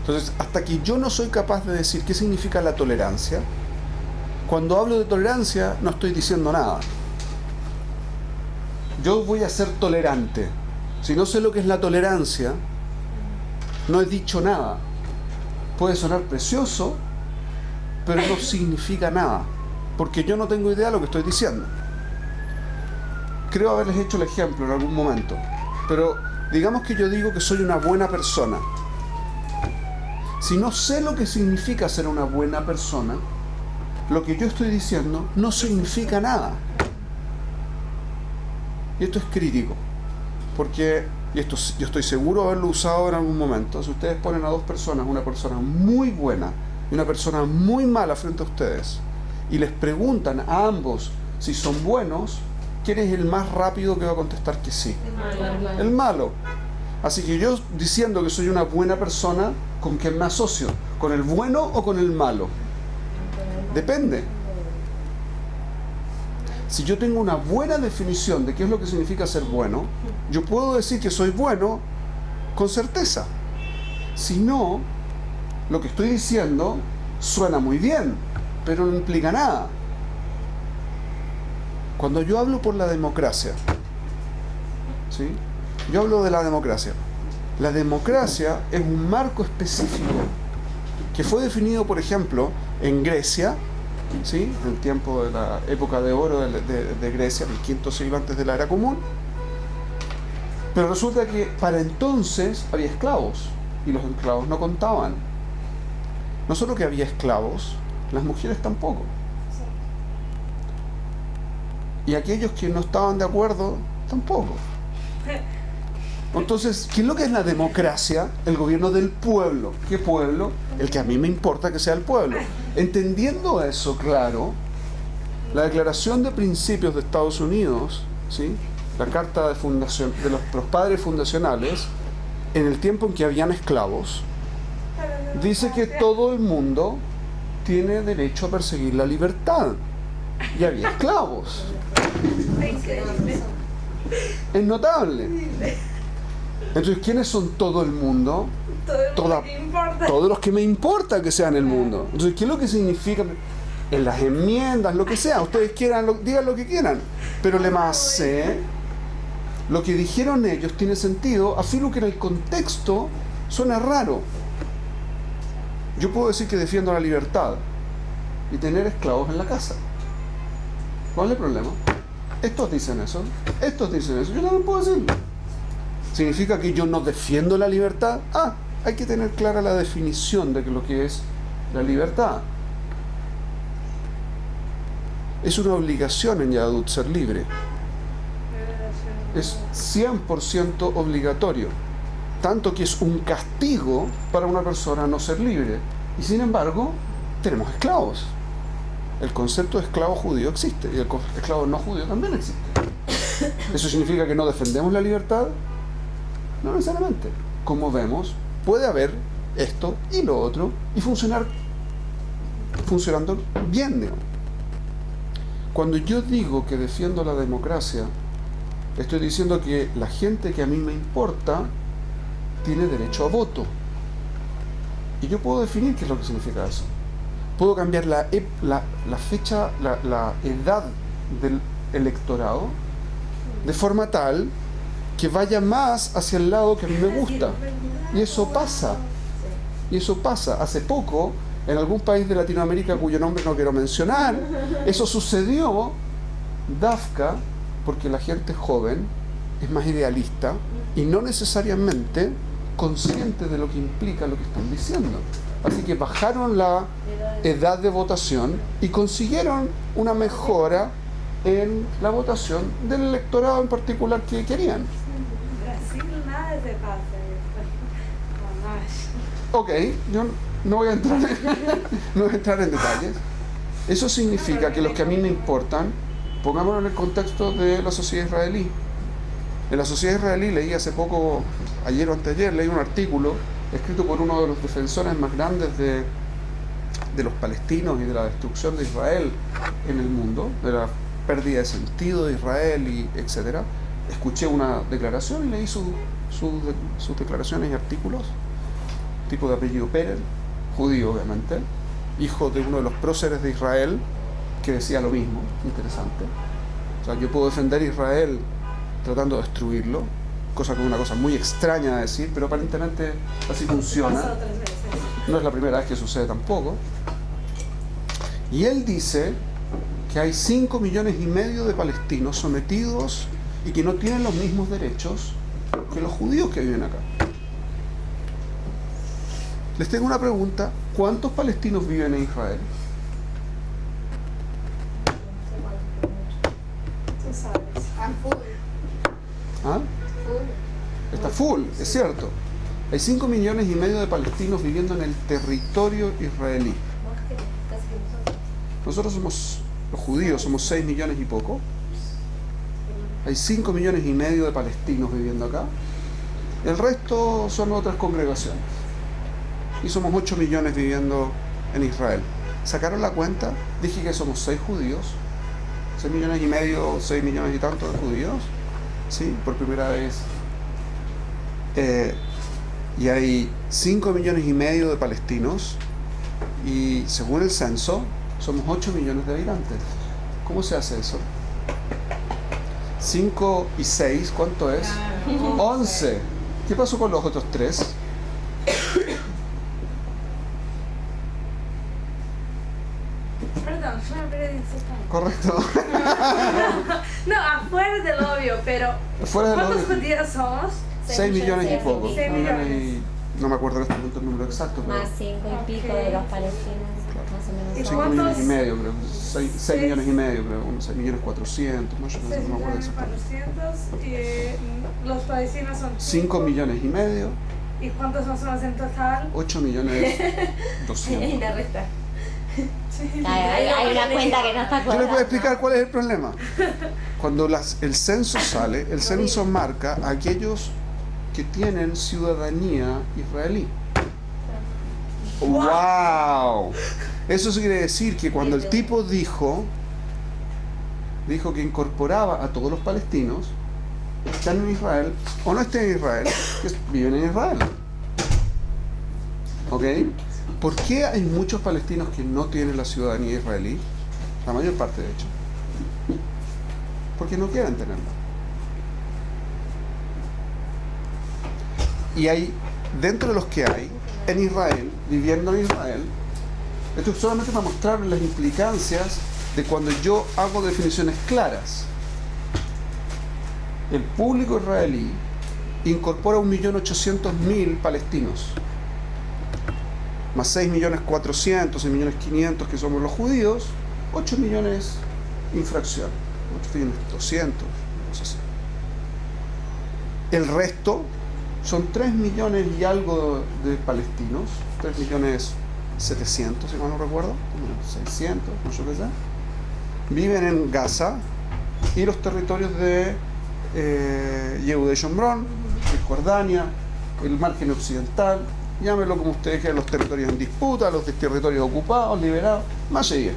Entonces, hasta que yo no soy capaz de decir qué significa la tolerancia, cuando hablo de tolerancia no estoy diciendo nada. Yo voy a ser tolerante. Si no sé lo que es la tolerancia, no he dicho nada. Puede sonar precioso, pero no significa nada, porque yo no tengo idea de lo que estoy diciendo. Creo haberles hecho el ejemplo en algún momento, pero digamos que yo digo que soy una buena persona. Si no sé lo que significa ser una buena persona, lo que yo estoy diciendo no significa nada. Y esto es crítico, porque, y esto yo estoy seguro de haberlo usado en algún momento, si ustedes ponen a dos personas, una persona muy buena y una persona muy mala frente a ustedes, y les preguntan a ambos si son buenos, ¿quién es el más rápido que va a contestar que sí? El malo. Así que yo, diciendo que soy una buena persona, ¿con quién me asocio? ¿Con el bueno o con el malo? Depende. Si yo tengo una buena definición de qué es lo que significa ser bueno, yo puedo decir que soy bueno con certeza. Si no, lo que estoy diciendo suena muy bien, pero no implica nada. Cuando yo hablo por la democracia, ¿sí? Yo hablo de la democracia. La democracia es un marco específico que fue definido, por ejemplo, en Grecia, ¿sí? En el tiempo de la época de oro de Grecia, el quinto siglo antes de la era común. Pero resulta que para entonces había esclavos y los esclavos no contaban. No solo que había esclavos, las mujeres tampoco. Y aquellos que no estaban de acuerdo, tampoco. Entonces, ¿qué es lo que es la democracia? El gobierno del pueblo. ¿Qué pueblo? El que a mí me importa que sea el pueblo. Entendiendo eso, claro, la Declaración de Principios de Estados Unidos, ¿sí? La Carta de Fundación de los padres fundacionales, en el tiempo en que habían esclavos, dice que todo el mundo tiene derecho a perseguir la libertad. Y había esclavos. Es notable. Entonces, ¿quiénes son todo el mundo? Todos los que me importa que sean el mundo. Entonces, ¿qué es lo que significa? En las enmiendas, lo que sea, ustedes quieran, digan lo que quieran. Pero le más lo que dijeron ellos tiene sentido, afirmo que en el contexto suena raro. Yo puedo decir que defiendo la libertad y tener esclavos en la casa. ¿Cuál es el problema? Estos dicen eso, yo no lo puedo decir. ¿Significa que yo no defiendo la libertad? Hay que tener clara la definición de lo que es la libertad. Es una obligación en Yahadut ser libre. Es 100% obligatorio. Tanto que es un castigo para una persona no ser libre. Y sin embargo, tenemos esclavos. El concepto de esclavo judío existe y el esclavo no judío también existe. ¿Eso significa que no defendemos la libertad? No necesariamente. Como vemos, puede haber esto y lo otro y funcionando bien, digamos. Cuando yo digo que defiendo la democracia, estoy diciendo que la gente que a mí me importa tiene derecho a voto. Y yo puedo definir qué es lo que significa eso. Puedo cambiar la fecha, la edad del electorado de forma tal que vaya más hacia el lado que a mí me gusta. Y eso pasa. Hace poco, en algún país de Latinoamérica cuyo nombre no quiero mencionar, eso sucedió, dafka, porque la gente joven es más idealista y no necesariamente consciente de lo que implica lo que están diciendo. Así que bajaron la edad de votación y consiguieron una mejora en la votación del electorado en particular que querían. Brasil nada se pasa. Ok, yo no voy a entrar en detalles. Eso significa que los que a mí me importan, pongámoslo en el contexto de la sociedad israelí. En la sociedad israelí leí hace poco, ayer o anteayer, leí un artículo escrito por uno de los defensores más grandes de los palestinos y de la destrucción de Israel en el mundo, de la pérdida de sentido de Israel, y etcétera. Escuché una declaración y leí sus declaraciones y artículos. tipo de apellido Pérez, judío obviamente, hijo de uno de los próceres de Israel, que decía lo mismo, interesante. O sea, yo puedo defender a Israel tratando de destruirlo, cosa que es una cosa muy extraña de decir, pero aparentemente así funciona. Pasó 3 veces. No es la primera vez que sucede tampoco. Y él dice que hay 5,5 millones de palestinos sometidos y que no tienen los mismos derechos que los judíos que viven acá. Les tengo una pregunta. ¿Cuántos palestinos viven en Israel? Tú sabes. A full. ¿Ah? Full. Está full, es cierto. Hay 5,5 millones de palestinos viviendo en el territorio israelí. Más que casi que nosotros. Nosotros somos, los judíos, somos 6 millones y poco. Hay 5,5 millones de palestinos viviendo acá. El resto son otras congregaciones. Y somos 8 millones viviendo en Israel. ¿Sacaron la cuenta? Dije que somos 6 judíos. 6 millones y medio, 6 millones y tantos de judíos. Sí, por primera vez. Y hay 5,5 millones de palestinos. Y según el censo, somos 8 millones de habitantes. ¿Cómo se hace eso? 5 y 6, ¿cuánto es? 11. ¿Qué pasó con los otros 3? Perdón, yo me perdí ese punto. Correcto. No, afuera del obvio, pero Fuera de ¿cuántos los judíos somos? 6 millones y poco. 6 millones millones. y, no me acuerdo en este momento el número exacto, pero Más 5 y pico de los palestinos, más o menos. ¿Y 5 cuántos? millones y medio, creo. 6 Seis. millones y medio, creo. 6 millones 400, no, yo no 6 me acuerdo millones exactamente. 400 y los palestinos son 5 millones y medio, ¿Y cuántos más somos en total? 8 millones Y 200. la resta. Sí. Hay una cuenta que no está Yo les voy a cuadrada. explicar cuál es el problema. Cuando el censo sale, el censo marca a aquellos que tienen ciudadanía israelí. ¡Wow! Eso quiere decir que cuando el tipo dijo que incorporaba a todos los palestinos, están en Israel o no estén en Israel, que viven en Israel. ¿Ok? ¿Por qué hay muchos palestinos que no tienen la ciudadanía israelí? La mayor parte, de hecho. Porque no quieren tenerla. Y hay, dentro de los que hay, en Israel, viviendo en Israel, esto es solamente para mostrarles las implicancias de cuando yo hago definiciones claras. El público israelí incorpora 1.800.000 palestinos, más 6.400.000, 6.500.000 que somos los judíos, 8 millones infracción, 8.200.000, no sé si. El resto son 3 millones y algo de palestinos, 3.700.000, si mal no recuerdo, 600, no sé qué sea, viven en Gaza y los territorios de Yehudá y Shomrón, Cisjordania, el margen occidental, llámenlo como ustedes quieran, los territorios en disputa, los territorios ocupados, liberados, más allá.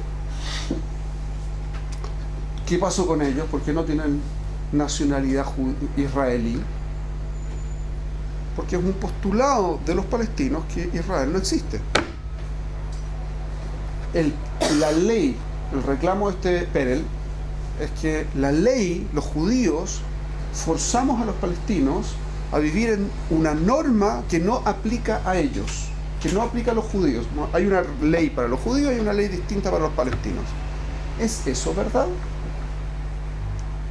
¿Qué pasó con ellos? Porque no tienen nacionalidad israelí. Porque es un postulado de los palestinos que Israel no existe. La ley, el reclamo de este Perel, es que la ley, los judíos, forzamos a los palestinos a vivir en una norma que no aplica a ellos, que no aplica a los judíos. Hay una ley para los judíos y una ley distinta para los palestinos. ¿Es eso verdad?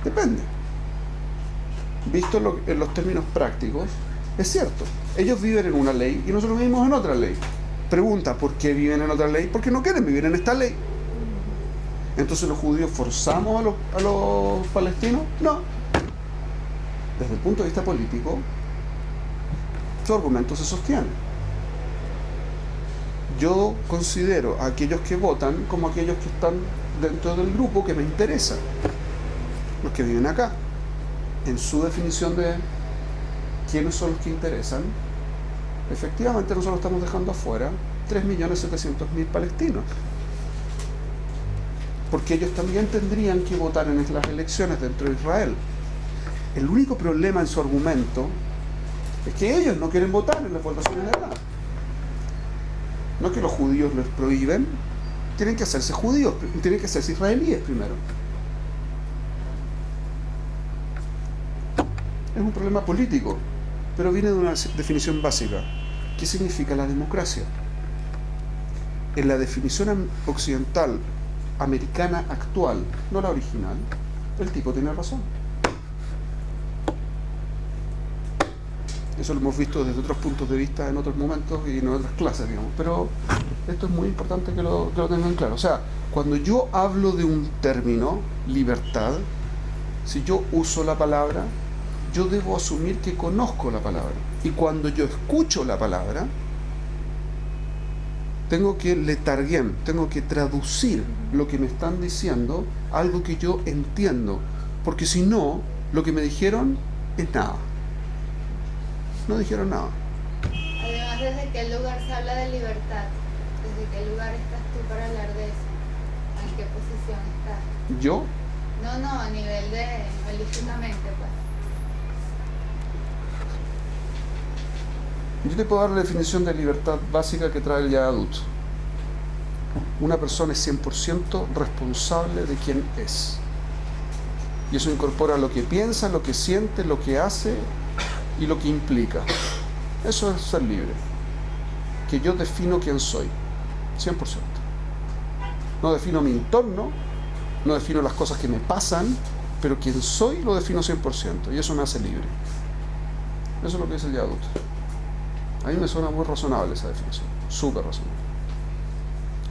Depende. Visto en los términos prácticos, es cierto. Ellos viven en una ley y nosotros vivimos en otra ley. Pregunta, ¿por qué viven en otra ley? Porque no quieren vivir en esta ley. Entonces, ¿los judíos forzamos a los palestinos? No. Desde el punto de vista político, su argumento se sostiene. Yo considero a aquellos que votan como aquellos que están dentro del grupo que me interesa. Los que viven acá. En su definición de quiénes son los que interesan, efectivamente nosotros estamos dejando afuera 3.700.000 palestinos. Porque ellos también tendrían que votar en las elecciones dentro de Israel. El único problema en su argumento es que ellos no quieren votar en las votaciones de acá. No que los judíos les prohíben, tienen que hacerse judíos, tienen que hacerse israelíes primero. Es un problema político, pero viene de una definición básica. ¿Qué significa la democracia? En la definición occidental, americana actual, no la original, el tipo tiene razón. Eso lo hemos visto desde otros puntos de vista en otros momentos y en otras clases, digamos. Pero esto es muy importante que lo tengan claro. O sea, cuando yo hablo de un término, libertad, si yo uso la palabra, yo debo asumir que conozco la palabra. Y cuando yo escucho la palabra, tengo que letarguem, tengo que traducir lo que me están diciendo a algo que yo entiendo. Porque si no, lo que me dijeron es nada. No dijeron nada. Además, ¿desde qué lugar se habla de libertad? ¿Desde qué lugar estás tú para hablar de eso? ¿En qué posición estás? ¿Yo? No, a nivel de holísticamente, pues. Yo te puedo dar la definición de libertad básica que trae el Yahadut. Una persona es 100% responsable de quien es. Y eso incorpora lo que piensa, lo que siente, lo que hace y lo que implica. Eso es ser libre. Que yo defino quién soy. 100%. No defino mi entorno, no defino las cosas que me pasan, pero quién soy lo defino 100%. Y eso me hace libre. Eso es lo que dice el Yahadut. A mí me suena muy razonable esa definición. Súper razonable.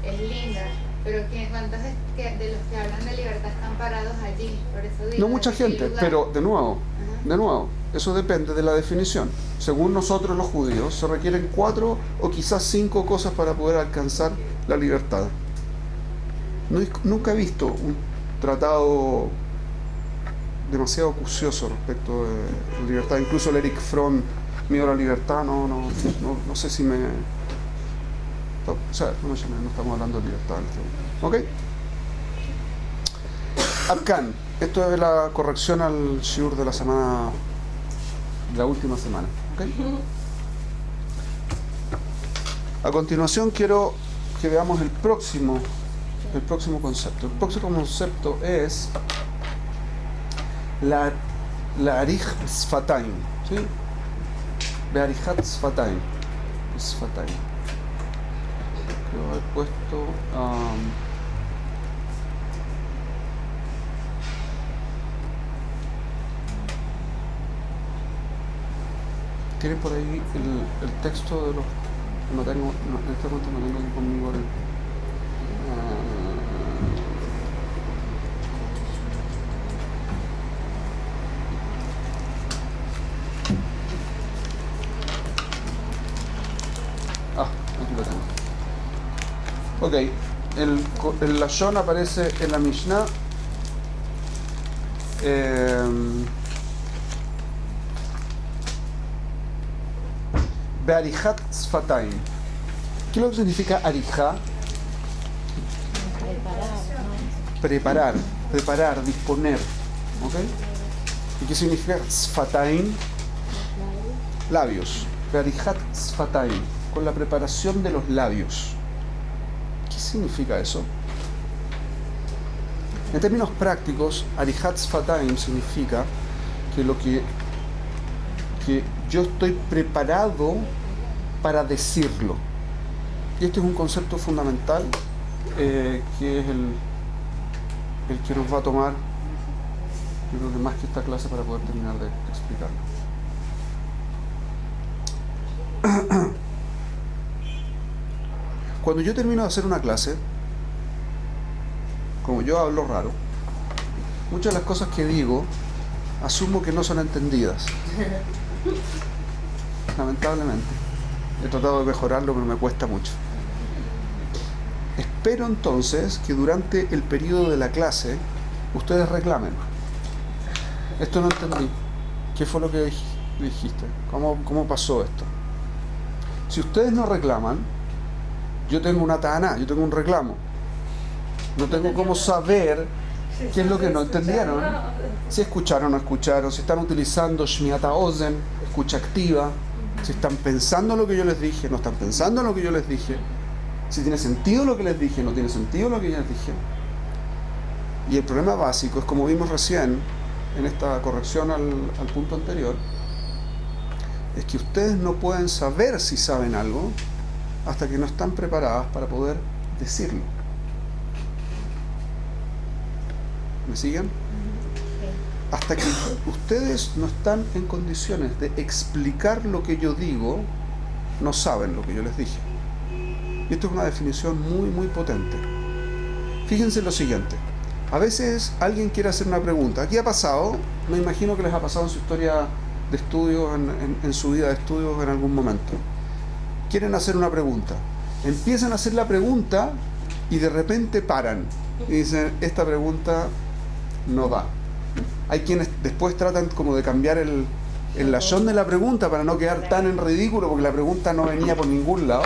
Es linda, pero ¿cuántos de los que hablan de libertad están parados allí? Por eso digo, No mucha gente, pero de nuevo, eso depende de la definición. Según nosotros los judíos, se requieren 4 o quizás 5 cosas para poder alcanzar la libertad. Nunca he visto un tratado demasiado acucioso respecto de la libertad. Incluso el Eric Fromm, Miedo a la libertad, no sé si me... O sea, no estamos hablando de libertad en este momento. ¿Ok? Abkan. Esto es la corrección al shiur de la semana, de la última semana. ¿Ok? A continuación quiero que veamos el próximo concepto. El próximo concepto es la arij sfataim. ¿Sí? Be'arichat sfataim. Sfataim. Creo haber puesto... ¿Tienen por ahí el texto de los... No tengo... en este momento no tengo aquí conmigo el... aquí lo tengo. Ok, el lashon aparece en la Mishnah. Be'arichat sfataim. ¿Qué es lo que significa arija? Preparar, disponer. ¿Ok? ¿Y qué significa sfataim? Labios. Be'arichat sfataim. Con la preparación de los labios. ¿Qué significa eso? En términos prácticos, arichat sfataim significa que yo estoy preparado para decirlo. Y este es un concepto fundamental que es el que nos va a tomar, yo creo que más que esta clase, para poder terminar de explicarlo. Cuando yo termino de hacer una clase, como yo hablo raro, muchas de las cosas que digo asumo que no son entendidas. Lamentablemente. He tratado de mejorarlo, pero me cuesta mucho. Espero entonces que durante el periodo de la clase ustedes reclamen. Esto no entendí. ¿Qué fue lo que dijiste? ¿Cómo pasó esto? Si ustedes no reclaman, yo tengo una ta'aná, yo tengo un reclamo. No tengo cómo saber qué es lo que no entendieron. Si escucharon o no escucharon, si están utilizando Shmiat HaOzen, escucha activa, si están pensando en lo que yo les dije, no están pensando en lo que yo les dije. Si tiene sentido lo que les dije, no tiene sentido lo que ya les dije. Y el problema básico es, como vimos recién en esta corrección al punto anterior, es que ustedes no pueden saber si saben algo hasta que no están preparadas para poder decirlo. ¿Me siguen? Hasta que ustedes no están en condiciones de explicar lo que yo digo, no saben lo que yo les dije. Y esto es una definición muy, muy potente. Fíjense lo siguiente. A veces alguien quiere hacer una pregunta. Aquí ha pasado, me imagino que les ha pasado en su historia de estudios, en su vida de estudios en algún momento. Quieren hacer una pregunta. Empiezan a hacer la pregunta y de repente paran. Y dicen, esta pregunta no va. Hay quienes después tratan como de cambiar el layón de la pregunta para no quedar tan en ridículo, porque la pregunta no venía por ningún lado.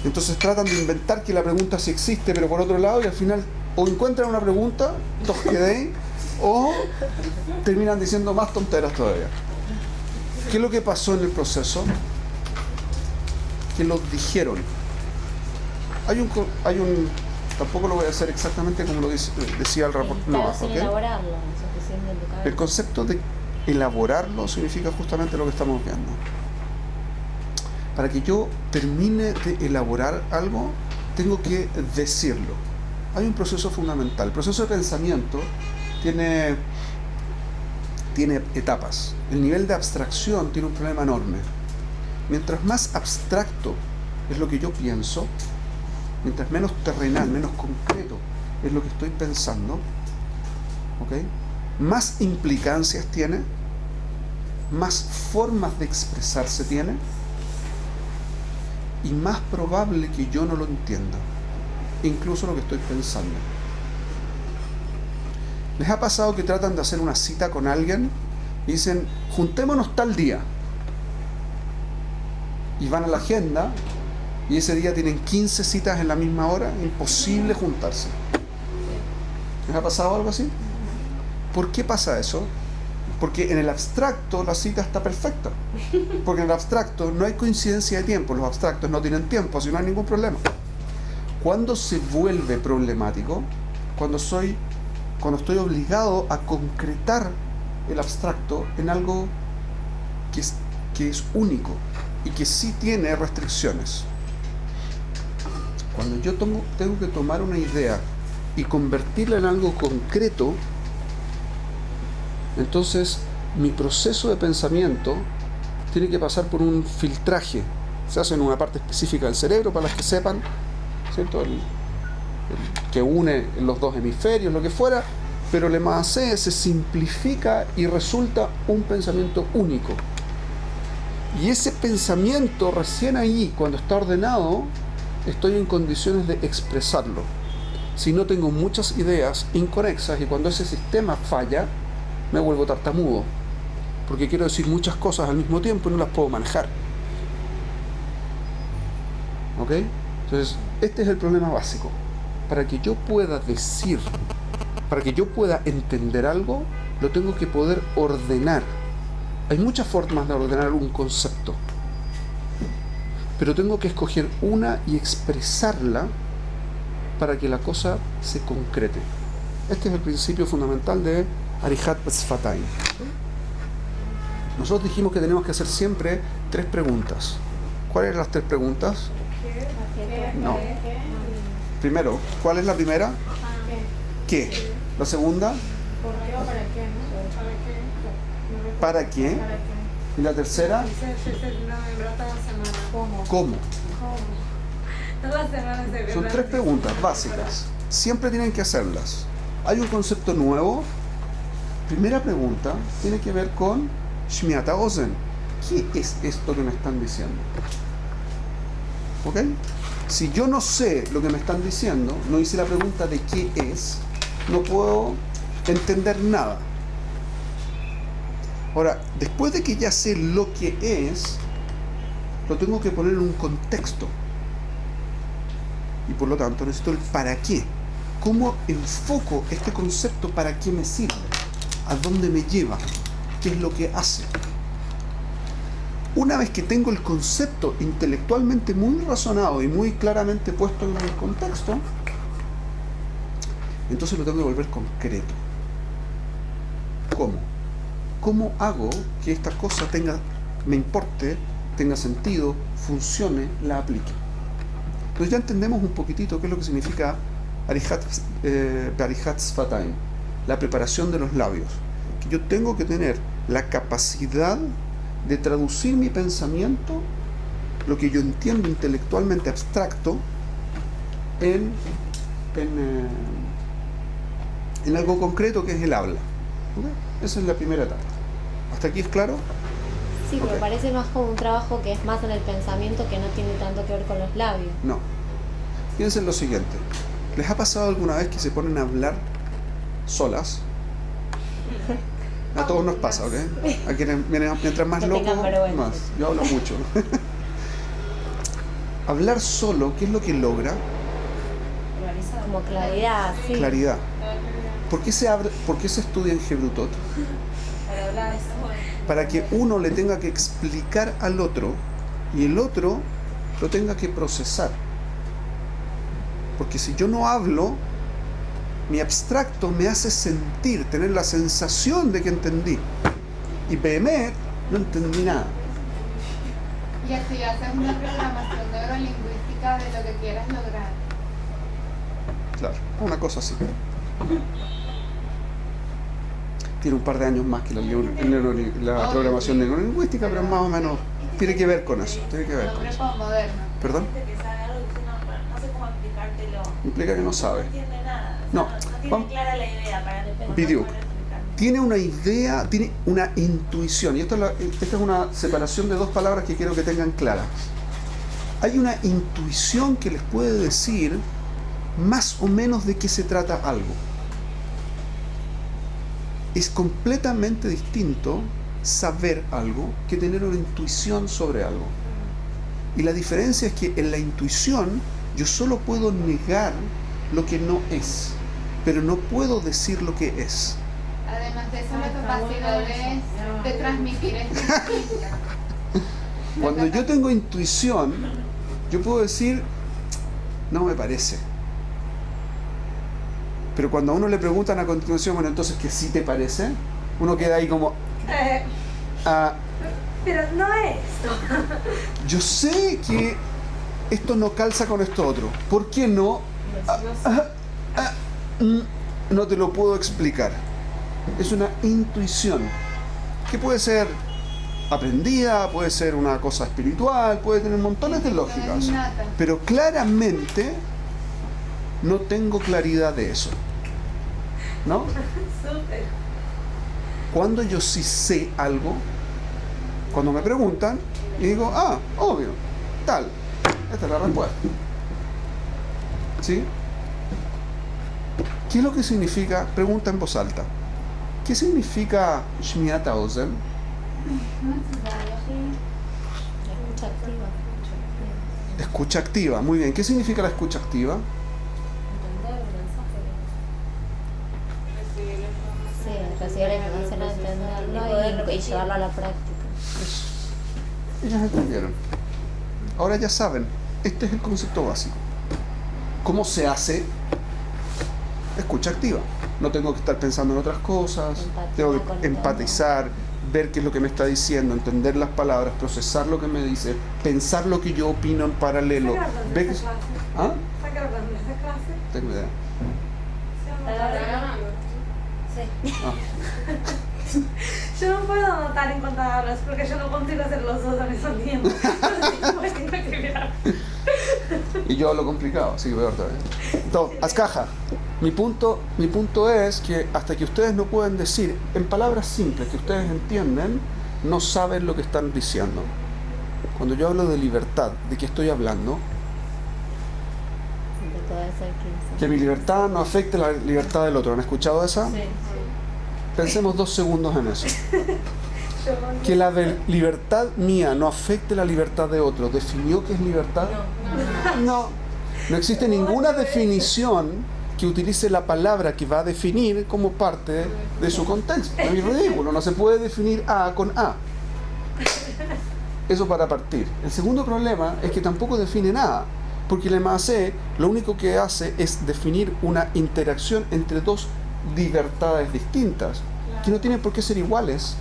Entonces tratan de inventar que la pregunta sí existe, pero por otro lado, y al final o encuentran una pregunta, todos quedéis, o terminan diciendo más tonteras todavía. ¿Qué es lo que pasó en el proceso? Que lo dijeron. Hay un tampoco lo voy a hacer exactamente como lo decía el rapor. No, sin ¿okay? elaborarlo, insuficiente en tu cabeza. El concepto de elaborarlo significa justamente lo que estamos viendo. Para que yo termine de elaborar algo, tengo que decirlo. Hay un proceso fundamental. El proceso de pensamiento tiene etapas. El nivel de abstracción tiene un problema enorme. Mientras más abstracto es lo que yo pienso, mientras menos terrenal, menos concreto es lo que estoy pensando, ¿okay? Más implicancias tiene, más formas de expresarse tiene, y más probable que yo no lo entienda, incluso lo que estoy pensando. ¿Les ha pasado que tratan de hacer una cita con alguien y dicen, juntémonos tal día? Y van a la agenda y ese día tienen 15 citas en la misma hora, imposible juntarse. ¿Les ha pasado algo así? ¿Por qué pasa eso? Porque en el abstracto la cita está perfecta. Porque en el abstracto no hay coincidencia de tiempo. Los abstractos no tienen tiempo, así no hay ningún problema. Cuando se vuelve problemático, cuando estoy obligado a concretar el abstracto en algo que es único y que sí tiene restricciones. Cuando yo tengo que tomar una idea y convertirla en algo concreto, entonces mi proceso de pensamiento tiene que pasar por un filtraje. Se hace en una parte específica del cerebro, para las que sepan, ¿cierto? El que une los dos hemisferios, lo que fuera, pero el Lema'asé se simplifica y resulta un pensamiento único. Y ese pensamiento recién ahí, cuando está ordenado, estoy en condiciones de expresarlo. Si no, tengo muchas ideas inconexas y cuando ese sistema falla, me vuelvo tartamudo, porque quiero decir muchas cosas al mismo tiempo y no las puedo manejar. ¿Ok? Entonces, este es el problema básico. Para que yo pueda decir, para que yo pueda entender algo, lo tengo que poder ordenar. Hay muchas formas de ordenar un concepto, pero tengo que escoger una y expresarla para que la cosa se concrete. Este es el principio fundamental de Arihat Sfataim. Nosotros dijimos que tenemos que hacer siempre 3 preguntas. ¿Cuáles eran las 3 preguntas? No. Primero, ¿cuál es la primera? ¿Qué? La segunda, ¿para qué? Y la tercera, ¿cómo? Son 3 preguntas básicas. Siempre tienen que hacerlas. Hay un concepto nuevo. Primera pregunta tiene que ver con Shmiat Ozen. ¿Qué es esto que me están diciendo? ¿Ok? Si yo no sé lo que me están diciendo, no hice la pregunta de qué es, no puedo entender nada. Ahora, después de que ya sé lo que es, lo tengo que poner en un contexto. Y por lo tanto necesito el para qué. ¿Cómo enfoco este concepto? ¿Para qué me sirve? ¿A dónde me lleva? ¿Qué es lo que hace? Una vez que tengo el concepto intelectualmente muy razonado y muy claramente puesto en el contexto, entonces lo tengo que volver concreto. ¿Cómo? ¿Cómo hago que esta cosa me importe, tenga sentido, funcione, la aplique? Entonces ya entendemos un poquitito qué es lo que significa Barihat Sfataim, la preparación de los labios. Que yo tengo que tener la capacidad de traducir mi pensamiento, lo que yo entiendo intelectualmente abstracto, en algo concreto que es el habla. ¿Okay? Esa es la primera etapa. ¿Hasta aquí es claro? Sí, pero Ok. parece más como un trabajo que es más en el pensamiento, que no tiene tanto que ver con los labios. No. Piensen lo siguiente. ¿Les ha pasado alguna vez que se ponen a hablar solas? A todos nos pasa, ¿ok? A quienes, mientras más Que loco, tengan vergüenza. más. Yo hablo mucho. Hablar solo, ¿qué es lo que logra? Como claridad, sí. Claridad. ¿Por qué se estudia en Hebrutot? Para que uno le tenga que explicar al otro y el otro lo tenga que procesar. Porque si yo no hablo, mi abstracto me hace sentir, tener la sensación de que entendí. Y Behemet no entendí nada. Y así haces una programación neurolingüística de lo que quieras lograr. Claro, una cosa así. Tiene un par de años más que la programación neurolingüística, pero más o menos tiene que ver con eso. Tiene que ver con eso. Moderno. ¿Perdón? Gente que sabe algo y dice, no sé cómo explicártelo. Implica que no sabe. No entiende nada. No. No tiene Vamos. clara la idea para poder Bidiuk. explicar. Tiene una idea, tiene una intuición. Y esta es una separación de dos palabras que quiero que tengan claras. Hay una intuición que les puede decir más o menos de qué se trata algo. Es completamente distinto saber algo que tener una intuición sobre algo. Y la diferencia es que en la intuición yo solo puedo negar lo que no es, pero no puedo decir lo que es. Además de eso, la capacidad de transmitir es distinta. Cuando yo tengo intuición, yo puedo decir, no me parece. Pero cuando a uno le preguntan a continuación, bueno, entonces, ¿qué sí te parece? Uno queda ahí como, Pero no es esto. yo sé que esto no calza con esto otro. ¿Por qué no? No te lo puedo explicar. Es una intuición que puede ser aprendida, puede ser una cosa espiritual, puede tener montones de lógicas. Pero claramente no tengo claridad de eso. ¿No? Súper. Cuando yo sí sé algo, cuando me preguntan, y digo, obvio, tal. Esta es la respuesta. ¿Sí? ¿Qué es lo que significa? Pregunta en voz alta. ¿Qué significa Shmiat Haozen? La escucha activa. Escucha activa. Muy bien. ¿Qué significa la escucha activa? Entender el mensaje. Sí, recibir la información, entenderlo y llevarlo a la práctica. Ellas entendieron. Ahora ya saben. Este es el concepto básico. ¿Cómo se hace? Escucha activa. No tengo que estar pensando en otras cosas. Tengo que empatizar, ver qué es lo que me está diciendo, entender las palabras, procesar lo que me dice, pensar lo que yo opino en paralelo. ¿Sacaron Ver de que- esa clase? ¿Ah? ¿Sacaron de esa clase? Tengo idea. Sí. Ah. Yo no puedo anotar en contadoras porque yo no consigo hacer los dos al mismo tiempo. Entonces, me tengo que mirar. Y yo hablo complicado, así que peor todavía. Entonces, Azcaja, mi punto es que hasta que ustedes no pueden decir en palabras simples que ustedes entienden, no saben lo que están diciendo. Cuando yo hablo de libertad, ¿de qué estoy hablando? De todo eso Que mi libertad no afecte la libertad del otro. ¿Han escuchado esa? Sí. Pensemos 2 segundos en eso. Yo no Que la libertad mía no afecte la libertad de otro. ¿Definió qué es libertad? No. No existe ninguna definición que utilice la palabra que va a definir como parte de su contexto. Es ridículo. No se puede definir A con A. Eso para partir. El segundo problema es que tampoco define nada, porque el Lema'asé lo único que hace es definir una interacción entre dos libertades distintas, que no tienen por qué ser iguales.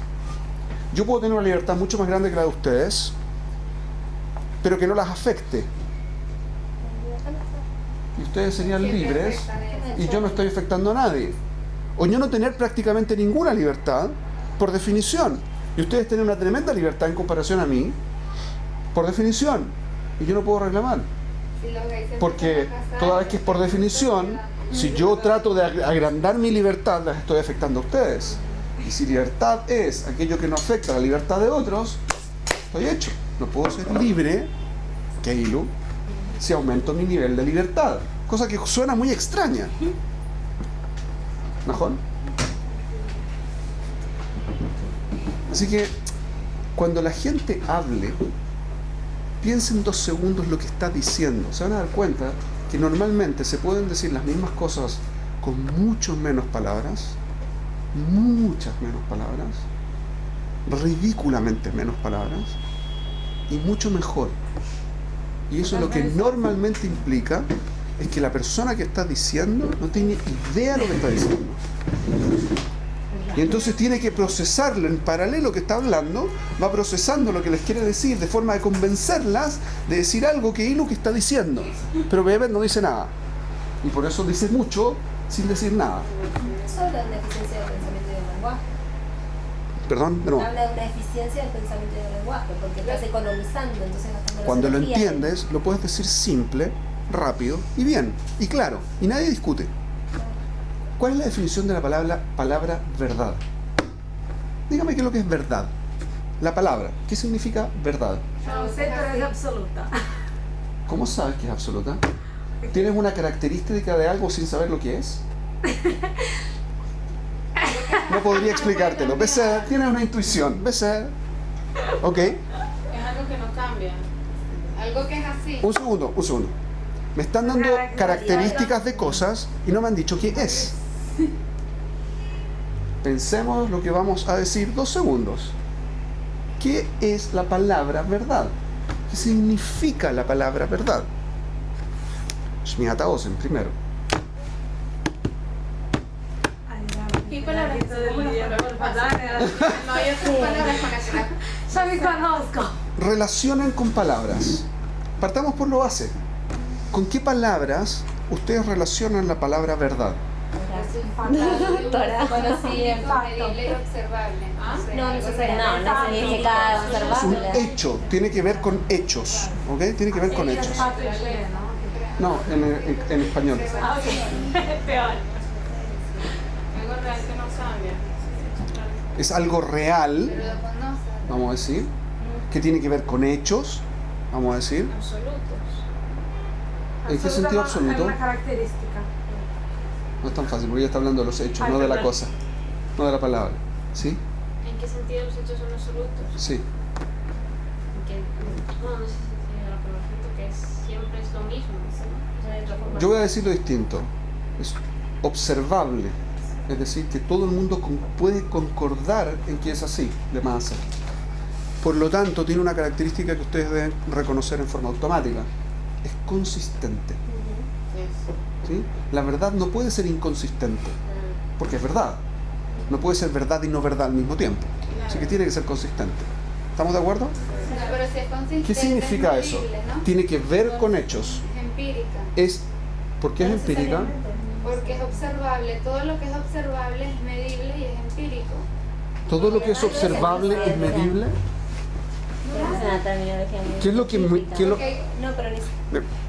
Yo puedo tener una libertad mucho más grande que la de ustedes, pero que no las afecte. Y ustedes serían libres y yo no estoy afectando a nadie. O yo no tener prácticamente ninguna libertad, por definición. Y ustedes tienen una tremenda libertad en comparación a mí, por definición. Y yo no puedo reclamar. Porque toda vez que es por definición, si yo trato de agrandar mi libertad, las estoy afectando a ustedes. Y si libertad es aquello que no afecta a la libertad de otros, estoy hecho. No puedo ser libre, Keilu, si aumento mi nivel de libertad. Cosa que suena muy extraña. ¿Najón? Así que, cuando la gente hable, piensen 2 segundos lo que está diciendo. Se van a dar cuenta que normalmente se pueden decir las mismas cosas con mucho menos palabras, muchas menos palabras, ridículamente menos palabras, y mucho mejor. Y eso lo que normalmente implica es que la persona que está diciendo no tiene idea de lo que está diciendo. Y entonces tiene que procesarlo en paralelo que está hablando, va procesando lo que les quiere decir de forma de convencerlas de decir algo que Ilu que está diciendo. Pero Beber no dice nada. Y por eso dice mucho sin decir nada. Eso habla de una eficiencia del pensamiento y del lenguaje. Perdón, de nuevo. Habla de una eficiencia del pensamiento y del lenguaje, porque estás economizando, entonces gastando Cuando lo energía. entiendes, lo puedes decir simple, rápido y bien, y claro, y nadie discute. ¿Cuál es la definición de la palabra verdad? Dígame qué es lo que es verdad. La palabra, ¿qué significa verdad? No sé, pero es absoluta. ¿Cómo sabes que es absoluta? ¿Tienes una característica de algo sin saber lo que es? No podría explicártelo. Besser, tienes una intuición. Besser. Ok. Es algo que no cambia. Algo que es así. Un segundo. Me están dando características de cosas y no me han dicho qué es. Pensemos lo que vamos a decir 2 segundos. ¿Qué es la palabra verdad? ¿Qué significa la palabra verdad? Shmiata Osen, primero. ¿Qué palabras? No hay otras palabras para que la... Ya me conozco. Relacionen con palabras. Partamos por lo base. ¿Con qué palabras ustedes relacionan la palabra verdad? Doctora. Conocimiento, medible y observable. No necesariamente. No significa Es un observable. hecho, tiene que ver con hechos. ¿Ok? Tiene que ver con hechos. No, en español. Ah, ok. Peor. Algo real que no cambia. Es algo real, Pero lo conoces. vamos a decir, que tiene que ver con hechos, vamos a decir. Absolutos. ¿En qué sentido absoluto? Es una característica. No es tan fácil, porque ella está hablando de los hechos, no de la cosa, no de la palabra. ¿Sí? ¿En qué sentido los hechos son absolutos? Sí. No sé si la palabra que siempre es lo mismo, ¿sí? O sea, de otra forma. Yo voy a decirlo distinto. Es observable. Es decir, que todo el mundo puede concordar en que es así, de masa. Por lo tanto, tiene una característica que ustedes deben reconocer en forma automática. Es consistente. ¿Sí? La verdad no puede ser inconsistente, porque es verdad. No puede ser verdad y no verdad al mismo tiempo. Así que tiene que ser consistente. ¿Estamos de acuerdo? No, pero si es consistente, ¿Qué significa es eso? medible, ¿no? Tiene que ver con hechos. Es empírica. ¿Por qué es empírica? Porque es observable. Todo lo que es observable es medible y es empírico. ¿Todo lo que es observable es medible? Es una terminología muy ¿Qué es lo que científica. que- No, pero ni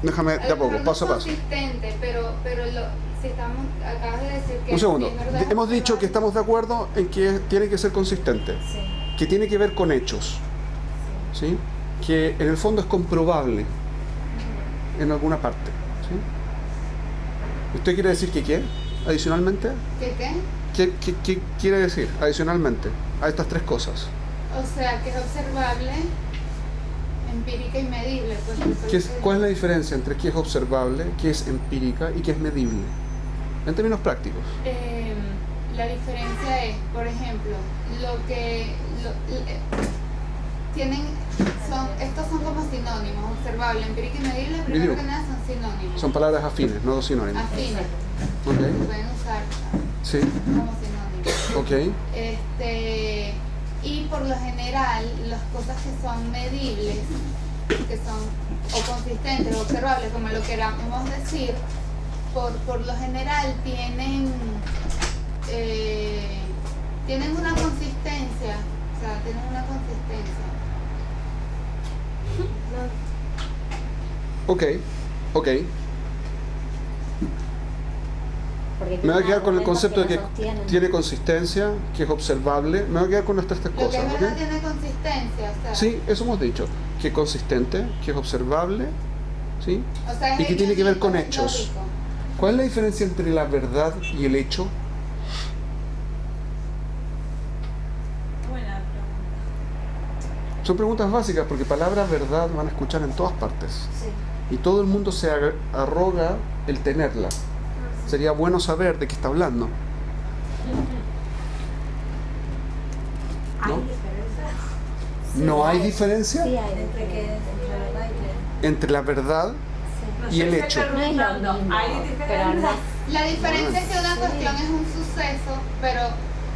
Déjame de a Algo poco, no paso a paso. consistente, pero si estamos, acabas de decir que Un segundo. es verdad, Hemos dicho que estamos de acuerdo en que tiene que ser consistente, Sí. que tiene que ver con hechos, ¿sí? Que en el fondo es comprobable en alguna parte, ¿sí? ¿Usted quiere decir que qué? Adicionalmente, ¿Qué? ¿qué quiere decir adicionalmente a estas 3 cosas? O sea, que es observable, empírica y medible. Pues, ¿Cuál es la diferencia entre qué es observable, qué es empírica y qué es medible? En términos prácticos. La diferencia es, por ejemplo, estos son como sinónimos, observable, empírico y medible, primero Medible. que nada son sinónimos. Son palabras afines, no sinónimos. Afines, Ok. pueden usar Sí. como sinónimos. Ok. Y por lo general, las cosas que son medibles, que son o consistentes o observables, como lo queramos decir, por lo general tienen una consistencia, o sea, tienen una consistencia. Ok. Ok. Porque Me voy a tiene quedar con el argumentos concepto de que lo sostienen. tiene consistencia, que es observable. Me voy a quedar con estas tres Lo que cosas. es ¿Ok? verdad tiene consistencia, o sea, Sí, eso hemos dicho. Que es consistente, que es observable. ¿Sí? o sea, es ¿Y qué tiene que ver con lógico, hechos? lógico. ¿Cuál es la diferencia entre la verdad y el hecho? Buena pregunta. Son preguntas básicas porque palabra verdad van a escuchar en todas partes. Sí. Y todo el mundo se arroga el tenerla. Sería bueno saber de qué está hablando. ¿Hay ¿No? diferencia? ¿No hay diferencia Sí, hay Entre que entre verdad y que... entre la verdad y el hecho? No es lo mismo, ¿Hay pero no diferencia? es- La diferencia es que una Sí. cuestión es un suceso, pero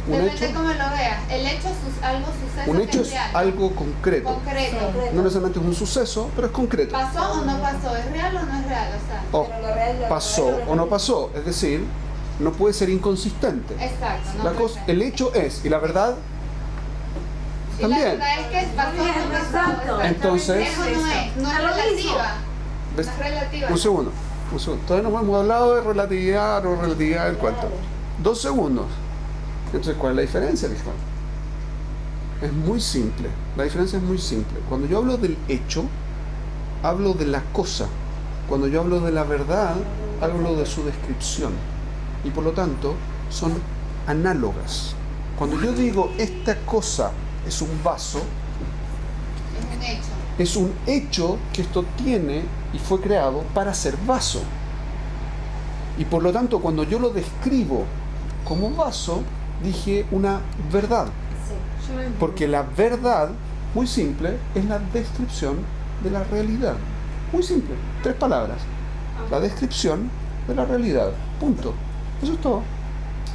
¿Un depende hecho? de cómo lo veas. El hecho es algo suceso Un que hecho es es real, algo concreto. concreto. No necesariamente es un suceso, pero es concreto. ¿Pasó o no pasó? ¿Es real o no es real? O sea, O Pero lo real, lo pasó real, lo o no real. pasó. Es decir, no puede ser inconsistente. exacto. No La puede cosa, ser. el hecho es, y la verdad Y la también. verdad es que pasó o no pasó. Exacto. Entonces- Eso no es Es lo mismo. relativa. ¿Ves? No es relativa. Un segundo. Todavía no hemos hablado de relatividad o relatividad del cuento. 2 segundos. Entonces, ¿cuál es la diferencia, Lisbon? Es muy simple. La diferencia es muy simple. Cuando yo hablo del hecho, hablo de la cosa. Cuando yo hablo de la verdad, hablo de su descripción. Y por lo tanto, son análogas. Cuando yo digo esta cosa es un vaso, Es un hecho. es un hecho que esto tiene y fue creado para ser vaso. Y por lo tanto, cuando yo lo describo como vaso, dije una verdad. Porque la verdad, muy simple, es la descripción de la realidad. Muy simple, 3 palabras. La descripción de la realidad. Punto. Eso es todo.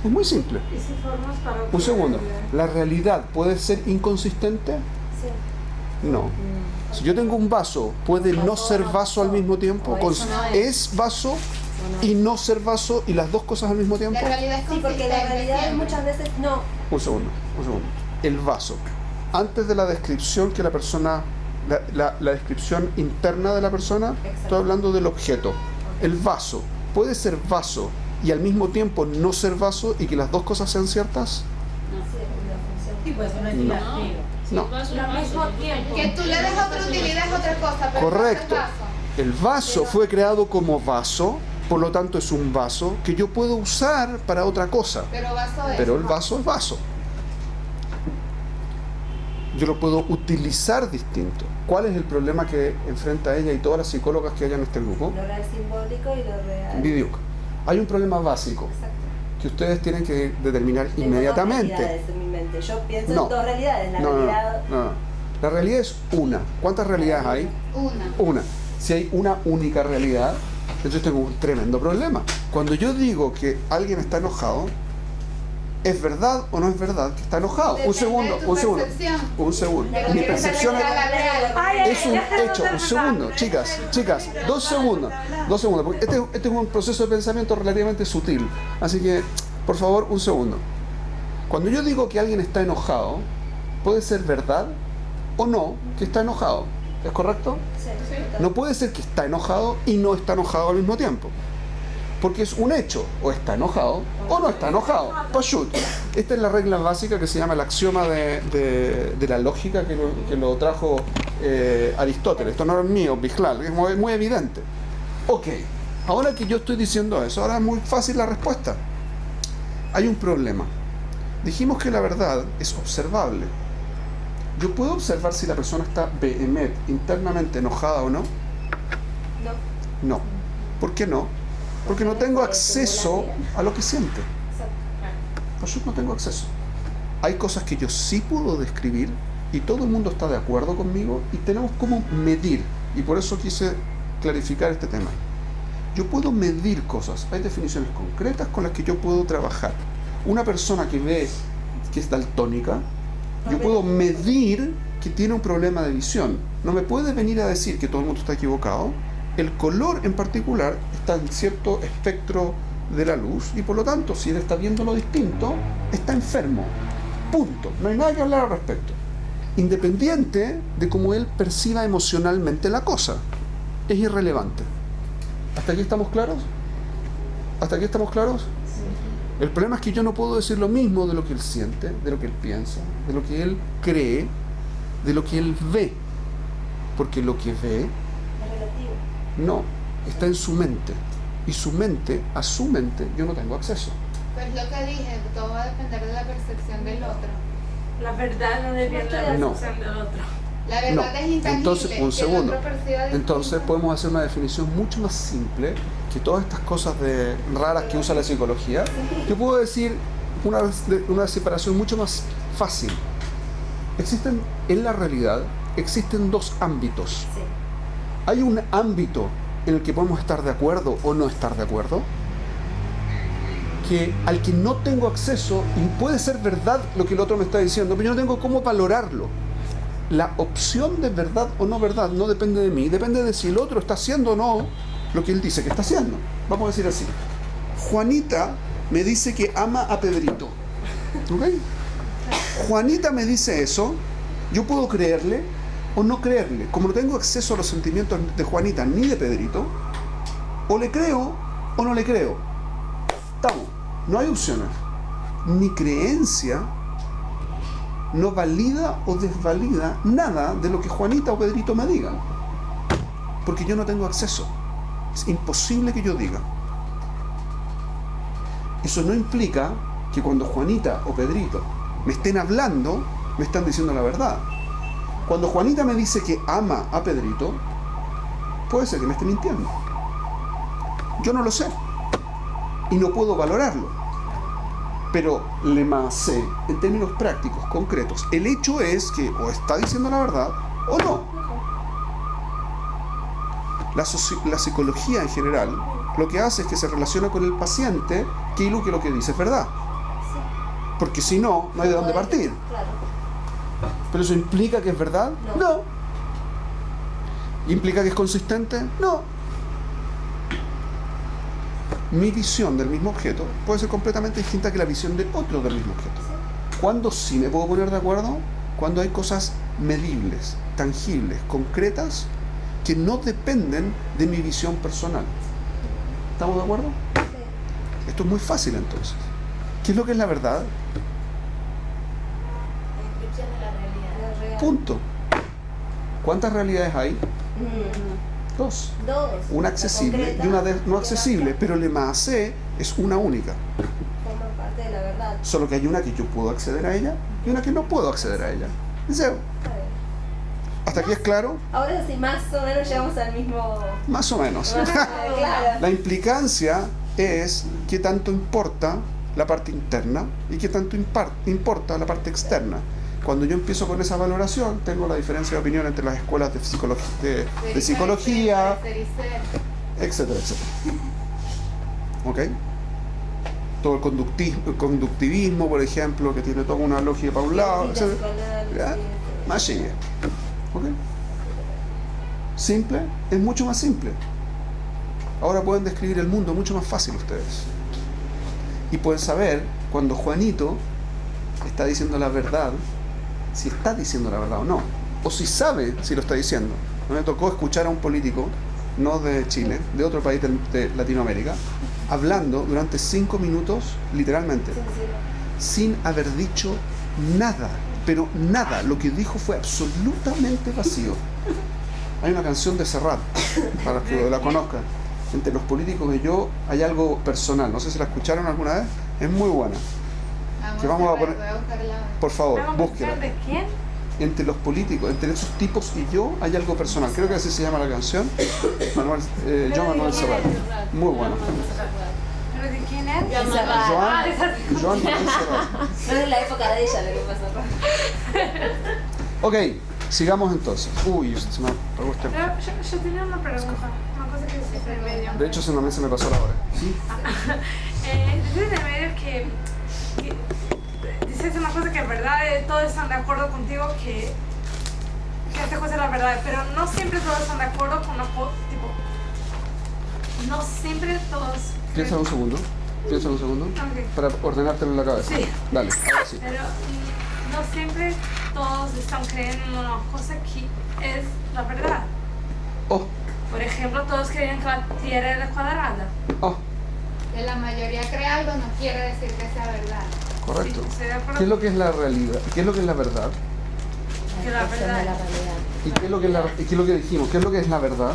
Es muy simple. ¿Y si formas para Un segundo. ¿La realidad puede ser inconsistente? Sí. No. Si yo tengo un vaso, ¿puede no ser vaso al mismo tiempo? O eso no ¿Es vaso y no ser vaso y las dos cosas al mismo tiempo? La realidad es Sí, porque consistente la realidad siempre. muchas veces no. Un segundo. El vaso. Antes de la descripción que la persona, la descripción interna de la persona, Exacto. estoy hablando del objeto. El vaso. ¿Puede ser vaso y al mismo tiempo no ser vaso y que las dos cosas sean ciertas? Sí, pues no es No. No. Al mismo tiempo. Que tú le des otra utilidad es otra cosa, pero Correcto. no es vaso. El vaso fue creado como vaso, por lo tanto es un vaso que yo puedo usar para otra cosa. Pero vaso es. Pero el vaso es vaso. Yo lo puedo utilizar distinto. ¿Cuál es el problema que enfrenta ella y todas las psicólogas que hay en este grupo? Lo real simbólico y lo real. Bidiuk. Hay un problema básico Exacto. que ustedes tienen que determinar Tengo inmediatamente. dos realidades en mi mente. Yo pienso No. en dos realidades. La No, no, realidad. no. La realidad es una. ¿Cuántas realidades hay? Una. Una. Si hay una única realidad, entonces tengo un tremendo problema. Cuando yo digo que alguien está enojado, ¿es verdad o no es verdad que está enojado? Depende Un segundo, de tu un segundo. percepción. Un segundo. Pero Mi que percepción sea la real. Ay, es un déjalo hecho. Un terminar. segundo, chicas, 2 segundos. 2 segundos. Porque este es un proceso de pensamiento relativamente sutil. Así que, por favor, un segundo. Cuando yo digo que alguien está enojado, puede ser verdad o no que está enojado. ¿Es correcto? Sí. No puede ser que está enojado y no está enojado al mismo tiempo. Porque es un hecho, o está enojado o no está enojado. Pashut. Esta es la regla básica que se llama el axioma de la lógica que lo trajo Aristóteles. Esto no es mío, Bijlal, es muy evidente. Ok, ahora que yo estoy diciendo eso, ahora es muy fácil la respuesta. Hay un problema. Dijimos que la verdad es observable. Yo puedo observar si la persona está internamente enojada o no. No. No. ¿Por qué no? Porque no tengo acceso a lo que siente. Exacto. Por eso no tengo acceso. Hay cosas que yo sí puedo describir y todo el mundo está de acuerdo conmigo y tenemos cómo medir, y por eso quise clarificar este tema. Yo puedo medir cosas, hay definiciones concretas con las que yo puedo trabajar. Una persona que ve que es daltónica, yo puedo medir que tiene un problema de visión. No me puede venir a decir que todo el mundo está equivocado. El color en particular está en cierto espectro de la luz y por lo tanto, si él está viendo lo distinto, está enfermo. Punto. No hay nada que hablar al respecto. Independiente de cómo él perciba emocionalmente la cosa. Es irrelevante. ¿Hasta aquí estamos claros? ¿Hasta aquí estamos claros? El problema es que yo no puedo decir lo mismo de lo que él siente, de lo que él piensa, de lo que él cree, de lo que él ve. Porque lo que ve, Es relativo. no, está en su mente. Y su mente, a su mente, yo no tengo acceso. Pues lo que dije, todo va a depender de la percepción del otro. La verdad no depende de la No. percepción del otro. La verdad No. es intangible. Entonces, un que el segundo. otro perciba distinto. Entonces podemos hacer una definición mucho más simple que todas estas cosas raras que usa la psicología. Yo puedo decir una separación mucho más fácil. En la realidad, existen dos ámbitos. Sí. Hay un ámbito en el que podemos estar de acuerdo o no estar de acuerdo, al que no tengo acceso, y puede ser verdad lo que el otro me está diciendo, pero yo no tengo cómo valorarlo. La opción de verdad o no verdad no depende de mí, depende de si el otro está haciendo o no lo que él dice que está haciendo. Vamos a decir así: Juanita me dice que ama a Pedrito. ¿Ok? Juanita me dice eso, yo puedo creerle o no creerle. Como no tengo acceso a los sentimientos de Juanita ni de Pedrito, o le creo o no le creo. Estamos, no hay opciones. Mi creencia no valida o desvalida nada de lo que Juanita o Pedrito me digan, porque yo no tengo acceso. Es imposible que yo diga. Eso no implica que cuando Juanita o Pedrito me estén hablando, me están diciendo la verdad. Cuando Juanita me dice que ama a Pedrito, puede ser que me esté mintiendo. Yo no lo sé y no puedo valorarlo. Pero le más sé, en términos prácticos, concretos, el hecho es que o está diciendo la verdad o no. La psicología en general lo que hace es que se relaciona con el paciente que lo que dice es verdad. Porque si no, no hay de dónde partir. Claro. ¿Pero eso implica que es verdad? No. ¿Implica que es consistente? No. Mi visión del mismo objeto puede ser completamente distinta que la visión de otro del mismo objeto. ¿Cuándo sí me puedo poner de acuerdo? Cuando hay cosas medibles, tangibles, concretas, que no dependen de mi visión personal. ¿Estamos de acuerdo? Sí. Esto es muy fácil entonces. ¿Qué es lo que es la verdad? Descripción de la realidad. La real. Punto. ¿Cuántas realidades hay? Dos. Dos. Una accesible y una no accesible, pero el más C es una única. Forman parte de la verdad. Solo que hay una que yo puedo acceder a ella y una que no puedo acceder a ella. Eso. ¿Hasta aquí es claro? Ahora sí, más o menos llegamos al mismo... Más o menos. Claro. La implicancia es qué tanto importa la parte interna y qué tanto importa la parte externa. Cuando yo empiezo con esa valoración, tengo la diferencia de opinión entre las escuelas de psicología, etcétera, etcétera. ¿Ok? Todo el conductivismo, por ejemplo, que tiene toda una lógica para un lado, etcétera. ¿Ya? Más sigue. ¿Ok? ¿Simple? Es mucho más simple. Ahora pueden describir el mundo mucho más fácil ustedes. Y pueden saber cuando Juanito está diciendo la verdad, si está diciendo la verdad o no. O si sabe si lo está diciendo. Me tocó escuchar a un político, no de Chile, de otro país de Latinoamérica, hablando durante 5 minutos, literalmente, sin haber dicho nada. Pero nada, lo que dijo fue absolutamente vacío. Hay una canción de Serrat, para que la conozcan. Entre los políticos y yo hay algo personal. No sé si la escucharon alguna vez. Es muy buena. Que vamos a poner. Por favor, búsquela. ¿De quién? Entre los políticos, entre esos tipos y yo hay algo personal. Creo que así se llama la canción. Joan Manuel Serrat. Muy buena. ¿Pero de quién es? Joan Manuel Serrat. No es la época de ella lo que pasó. Ok, sigamos entonces. Uy, se me apagó este. Pero yo tenía una pregunta, una cosa que decís en el medio. De hecho, también se me pasó la hora. ¿Sí? Decís en el medio que dices una cosa que es verdad, todos están de acuerdo contigo que esta cosa es la verdad, pero no siempre todos están de acuerdo con una cosa, tipo, no siempre todos... Piensa un segundo. Ok. Para ordenártelo en la cabeza. Sí. Dale, ahora sí. Pero no siempre todos están creyendo en una cosa que es la verdad. Oh, Por ejemplo, todos creen que la Tierra era cuadrada. oh, Que la mayoría cree algo no quiere decir que sea verdad. correcto. Sí, estoy de acuerdo. ¿Qué es lo que es la realidad? ¿Qué es lo que es la verdad? Que la expresión de la verdad. realidad. ¿Y qué es lo que es qué es lo que dijimos? ¿Qué es lo que es la verdad?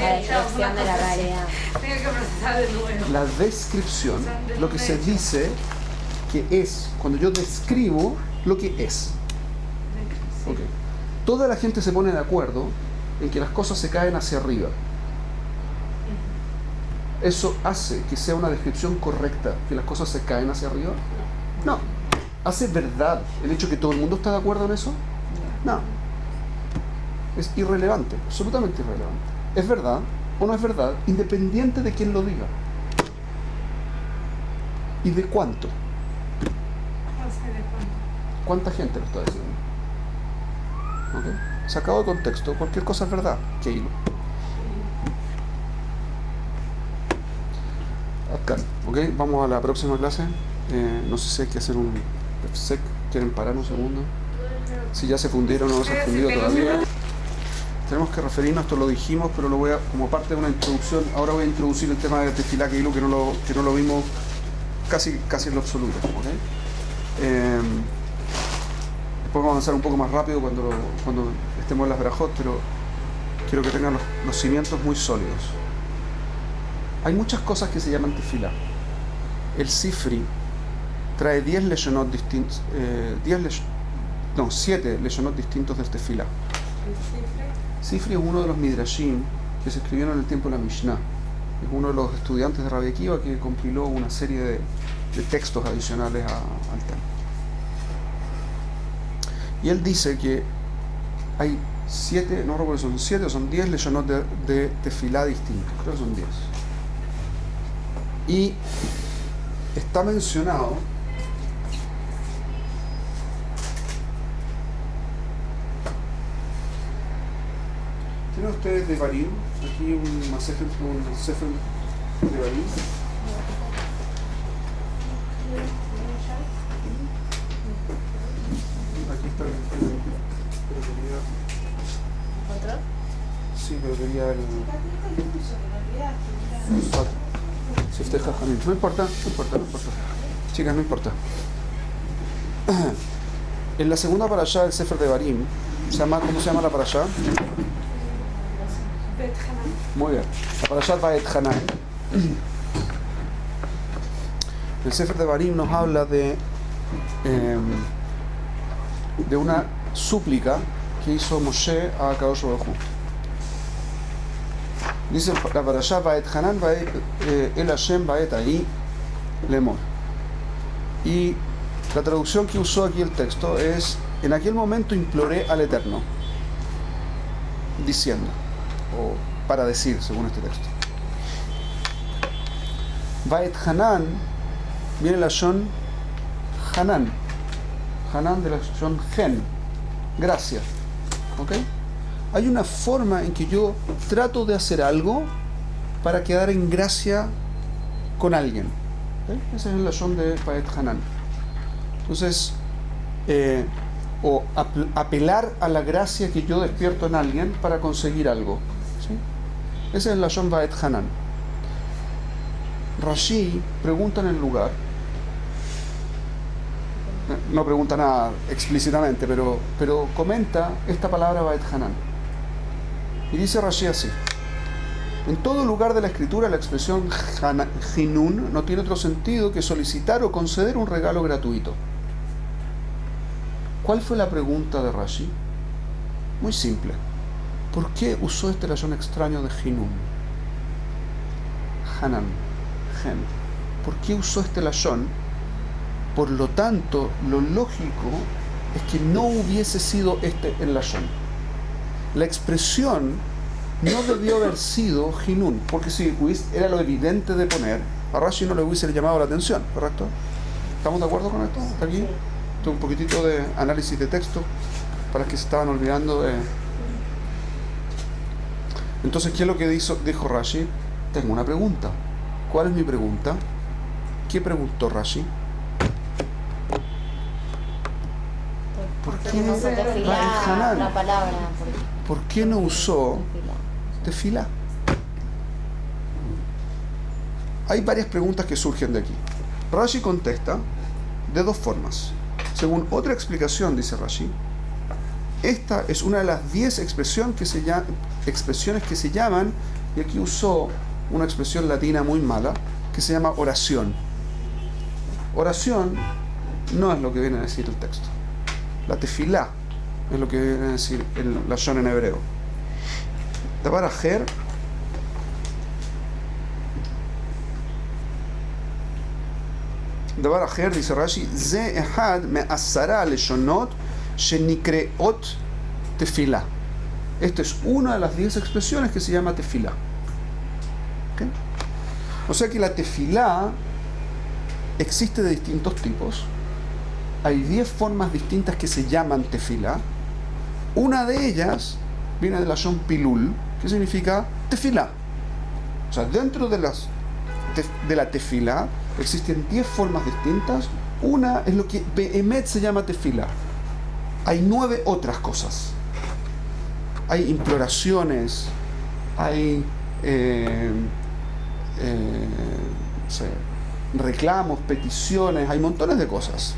La descripción de la realidad. Tengo que procesar de nuevo. La descripción, lo que se dice que es, cuando yo describo lo que es. Sí. Ok. Toda la gente se pone de acuerdo en que las cosas se caen hacia arriba. ¿Eso hace que sea una descripción correcta, que las cosas se caen hacia arriba? No. ¿Hace verdad el hecho que todo el mundo está de acuerdo en eso? No. Es irrelevante, absolutamente irrelevante. ¿Es verdad o no es verdad? Independiente de quién lo diga. ¿Y de cuánto? No sé de cuánto. ¿Cuánta gente lo está diciendo? ¿Ok? Sacado de contexto, cualquier cosa es verdad. Keilo. Acá, ¿ok? Vamos a la próxima clase. No sé si hay que hacer un sec. ¿Quieren parar un segundo? Si ya se fundieron o no se han fundido todavía. Tenemos que referirnos, esto lo dijimos, pero lo voy a, como parte de una introducción, ahora voy a introducir el tema de Tefilá Keilo, que no lo vimos casi en lo absoluto. ¿Okay? Después vamos a avanzar un poco más rápido cuando estemos en las Berajot, pero quiero que tengan los cimientos muy sólidos. Hay muchas cosas que se llaman Tefilá. El Sifri trae 10 leshonot distintos, 7 leshonot distintos del Tefilá. Sifri es uno de los midrashim que se escribieron en el tiempo de la Mishnah. Es uno de los estudiantes de Rabbi Akiva que compiló una serie de textos adicionales al tema. Y él dice que hay 7, no recuerdo si son 7 o son 10 leshonot de Tefilá distintos. Creo que son 10. Y está mencionado ¿tienen ustedes de Barim? Aquí un sefer de Barim. Aquí está pero quería... ¿Otro? Sí, pero quería el... Sifte Jajamim. No importa. Chicas, no importa. En la segunda parashá del Sefer de Barim, ¿cómo se llama la parashá? Bet Hanan. Muy bien. La parashá Vaet Hanan. El Sefer de Barim nos habla de una súplica que hizo Moshe a Kadosh Baruj Hu. Dice la parashá Vaet Hanan el Hashem Vaet Ahí Lemor. Y la traducción que usó aquí el texto es: en aquel momento imploré al Eterno, diciendo, o para decir, según este texto. Vaet Hanan viene la Shon Hanan de la Shon Gen, gracia. ¿Ok? Hay una forma en que yo trato de hacer algo para quedar en gracia con alguien. ¿Okay? Esa es la Shon de Vaet Hanan. Entonces, o apelar a la gracia que yo despierto en alguien para conseguir algo. ¿Sí? Esa es la Shon Vaet Hanan. Rashi pregunta en el lugar, no pregunta nada explícitamente, pero comenta esta palabra Vaet Hanan. Y dice Rashi así: en todo lugar de la escritura la expresión Hinun no tiene otro sentido que solicitar o conceder un regalo gratuito. ¿Cuál fue la pregunta de Rashi? Muy simple. ¿Por qué usó este lashon extraño de Hinun? Hanan, Gen. ¿Por qué usó este lashon? Por lo tanto, lo lógico es que no hubiese sido este el lashon. La expresión no debió haber sido Hinun, porque si era lo evidente de poner, a Rashi no le hubiese llamado la atención, ¿correcto? ¿Estamos de acuerdo con esto? ¿Está aquí? Esto es un poquitito de análisis de texto para los que se estaban olvidando de... Entonces, ¿qué es lo que dijo Rashi? Tengo una pregunta. ¿Cuál es mi pregunta? ¿Qué preguntó Rashi? ¿Por qué no usó tefilá la palabra? ¿Por qué no usó tefilá? Hay varias preguntas que surgen de aquí. Rashi contesta de dos formas. Según otra explicación, dice Rashi, esta es una de las 10 expresiones que se llaman, y aquí usó una expresión latina muy mala, que se llama oración. Oración no es lo que viene a decir el texto. La tefilá es lo que viene a decir el lashon en hebreo. Davar ajer dice Rashi, ze ehad me'asara leshonot shenikreot tefilá. Esta es una de las 10 expresiones que se llama tefilá. ¿Okay? O sea que la tefilá existe de distintos tipos. Hay 10 formas distintas que se llaman tefilá. Una de ellas viene del lashon pilul, que significa tefilá. O sea, dentro de la tefilá existen 10 formas distintas. Una es lo que behemet se llama tefilá. Hay 9 otras cosas. Hay imploraciones, hay reclamos, peticiones, hay montones de cosas.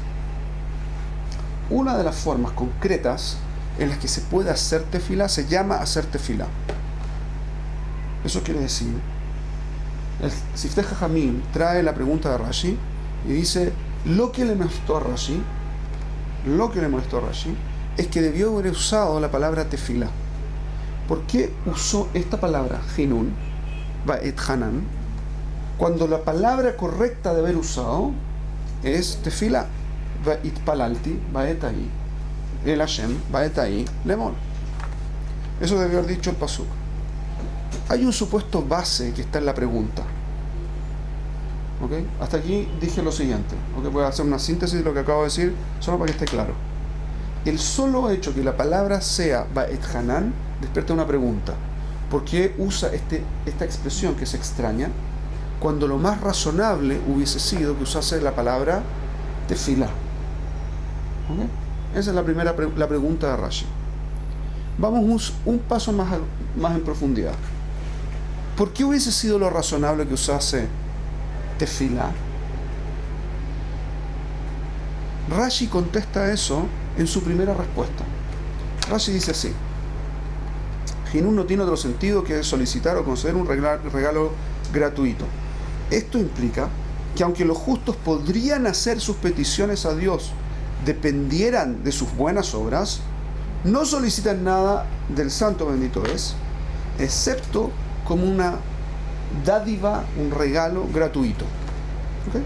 Una de las formas concretas en las que se puede hacer tefilá se llama hacer tefilá. Eso quiere decir, el Siftei Jajamim trae la pregunta de Rashi y dice, lo que le molestó a Rashi es que debió haber usado la palabra tefilá. ¿Por qué usó esta palabra, Hinun, Ba'et Hanan, cuando la palabra correcta de haber usado es tefilá? Ba'it palalti, Ba'et ahí, el Hashem, Ba'et ahí, lemon. Eso debió haber dicho el pasuk. Hay un supuesto base que está en la pregunta. ¿Okay? Hasta aquí dije lo siguiente. ¿Okay? Voy a hacer una síntesis de lo que acabo de decir, solo para que esté claro. El solo hecho que la palabra sea Ba'et Hanan despierta una pregunta. ¿Por qué usa esta expresión que es extraña cuando lo más razonable hubiese sido que usase la palabra tefilá? ¿Okay? Esa es la pregunta de Rashi. Vamos un paso más en profundidad. ¿Por qué hubiese sido lo razonable que usase tefilá? Rashi contesta eso en su primera respuesta. Rashi dice así: Hinun no tiene otro sentido que solicitar o conceder un regalo gratuito. Esto implica que aunque los justos podrían hacer sus peticiones a Dios dependieran de sus buenas obras, no solicitan nada del santo bendito es, excepto como una dádiva, un regalo gratuito. ¿Okay?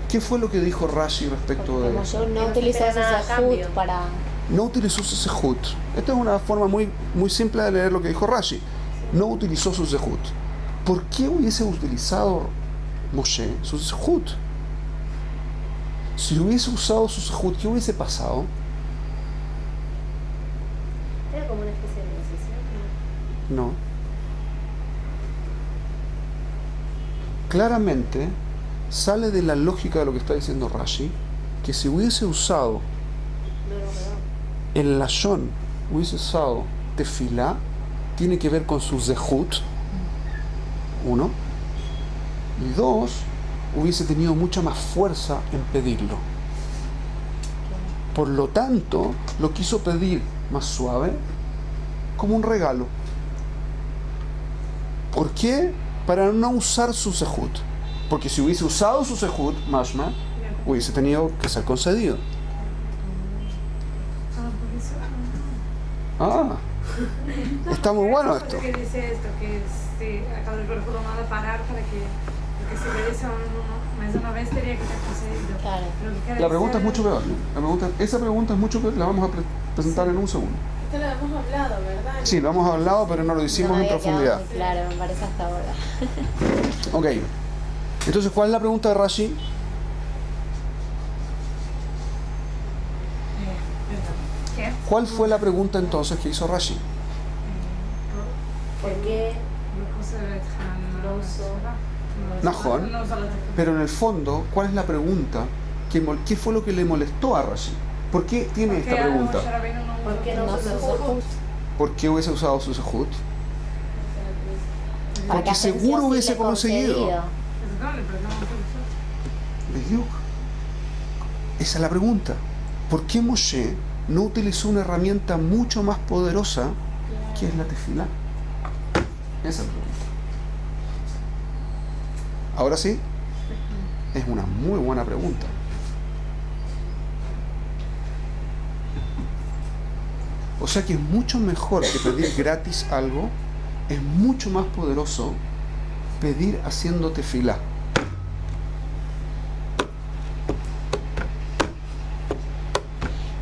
¿Qué fue lo que dijo Rashi respecto de eso? Como yo no utilizó ese sehut para... No utilizó su sehut. Esta es una forma muy simple de leer lo que dijo Rashi. No utilizó su sehut. ¿Por qué hubiese utilizado Moshe su sehut? Si hubiese usado su sehut, ¿qué hubiese pasado? Era como una especie de decisión. No. Claramente sale de la lógica de lo que está diciendo Rashi, que si hubiese usado el lashon, hubiese usado tefilá, tiene que ver con su zehut, 1, y 2, hubiese tenido mucha más fuerza en pedirlo. Por lo tanto, lo quiso pedir más suave, como un regalo. ¿Por qué? Para no usar su zehut. Porque si hubiese usado su sehut, mashma, hubiese tenido que ser concedido. Está muy bueno esto. ¿Qué dice esto? Que acá del cuerpo lo manda a parar para que se le dé Mas una vez tenía que ter poseído. Claro. Pero que quer La pregunta es dizer- mucho peor, ¿no? Esa pregunta es mucho peor, la vamos a presentar en un segundo. Esto lo hemos hablado, ¿verdad? Sí, lo hemos hablado, pero no lo hicimos No me en había quedado profundidad. muy claro, me parece hasta ahora. Ok. Entonces, ¿cuál es la pregunta de Rashi? ¿Qué? ¿Cuál fue la pregunta entonces que hizo Rashi? ¿Por qué לא Najón. Pero en el fondo, ¿cuál es la pregunta? ¿Qué fue lo que le molestó a Rashi? ¿Por qué tiene esta pregunta? ¿Por qué no No se se usó? usó. ¿Por qué hubiese usado su sehut? Para que seguro Hashem sí o sí hubiese le conseguido. Bediuk. Esa es la pregunta. ¿Por qué Moshe no utilizó una herramienta mucho más poderosa que es la tefilá? Esa es la pregunta. Ahora sí, es una muy buena pregunta. O sea que es mucho mejor que pedir gratis algo, es mucho más poderoso pedir haciendo tefilá.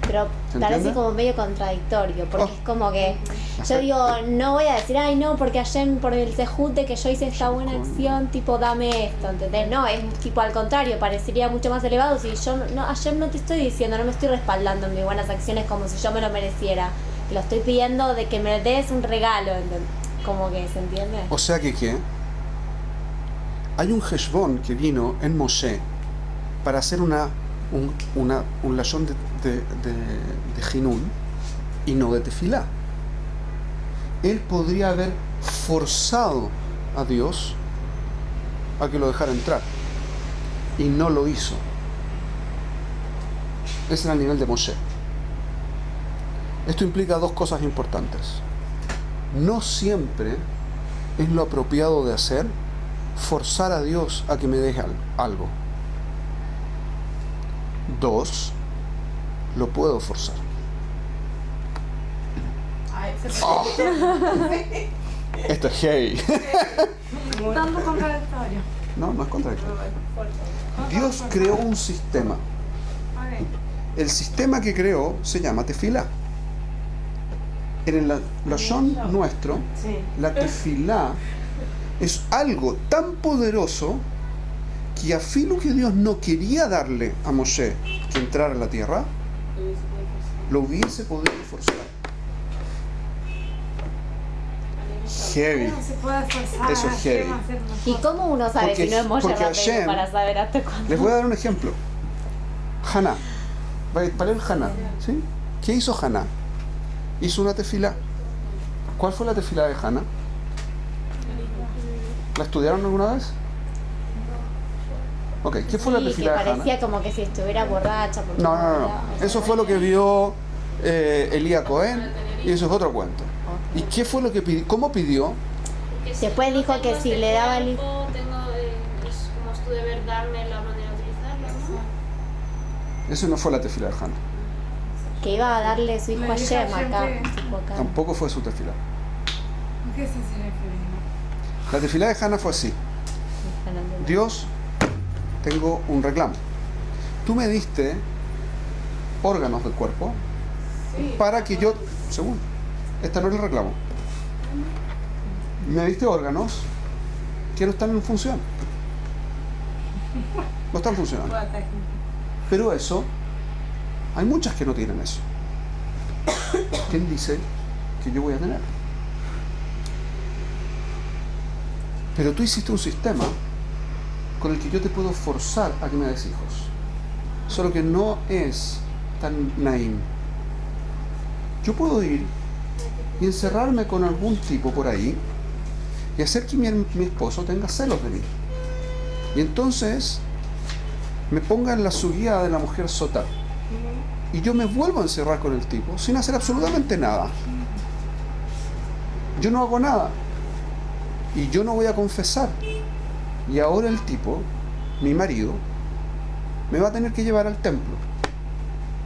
Pero ¿Se parece entiende? como medio contradictorio, porque Oh. es como que yo digo, no voy a decir, ay no, porque ayer por el sehut de que yo hice esta buena acción, tipo dame esto, ¿entendés? No, es tipo al contrario, parecería mucho más elevado si yo, no, ayer no te estoy diciendo, no me estoy respaldando en mis buenas acciones como si yo me lo mereciera, te lo estoy pidiendo de que me des un regalo, ¿entendés? Como que, ¿se entiende? O sea que, ¿qué? Hay un Heshbon que vino en Moshe para hacer un lashon de Jinún y no de tefilá. Él podría haber forzado a Dios a que lo dejara entrar y no lo hizo. Ese era el nivel de Moshe. Esto implica dos cosas importantes. No siempre es lo apropiado de hacer forzar a Dios a que me deje algo. Dos, lo puedo forzar. Oh. Esto es heavy. Tanto contradictorio. No, no es contradictorio. Dios creó un sistema. Ok. El sistema que creó se llama tefilá. En el lashon nuestro, Sí. la tefilá es algo tan poderoso que a filo que Dios no quería darle a Moshe que entrara a la tierra, lo hubiese podido forzar. Heavy. No se puede forzar Eso es a heavy. Hashem a hacer una ¿Y cosa. cómo uno sabe Porque- si no es Moshe porque Rabbeinu Hashem- para saber hasta cuándo? Les voy a dar un ejemplo. Haná. Para el Haná. ¿Sí? ¿Qué hizo Haná? Hizo una tefilá. ¿Cuál fue la tefilá de Haná? ¿La estudiaron alguna vez? Ok, ¿qué fue la Sí, que tefilá de Haná? parecía como que si estuviera borracha. porque No, no, no. Eso fue lo que vio Elías Cohen y eso es otro cuento. ¿Y qué fue lo que pidió? ¿Cómo pidió? Porque Después no dijo tengo que si este le daba el- cuerpo, es como es tu deber darme la manera de utilizarlo, ¿no? Eso no fue la tefilá de Haná. Que iba a darle su hijo Le a dijo a Shem Hashem acá. que- Tipo acá. Tampoco fue su tefilá. ¿A qué se refiere? La tefilá de Haná fue así. Dios, tengo un reclamo. Tú me diste órganos del cuerpo para que yo, según, esta no es el reclamo. Me diste órganos que no están en función. No están funcionando. Pero eso, hay muchas que no tienen eso. ¿Quién dice que yo voy a tener? Pero tú hiciste un sistema con el que yo te puedo forzar a que me des hijos. Solo que no es tan naim. Yo puedo ir y encerrarme con algún tipo por ahí y hacer que mi esposo tenga celos de mí. Y entonces me ponga en la subida de la mujer sota. Y yo me vuelvo a encerrar con el tipo sin hacer absolutamente nada. Yo no hago nada. Y yo no voy a confesar. Y ahora el tipo, mi marido, me va a tener que llevar al templo.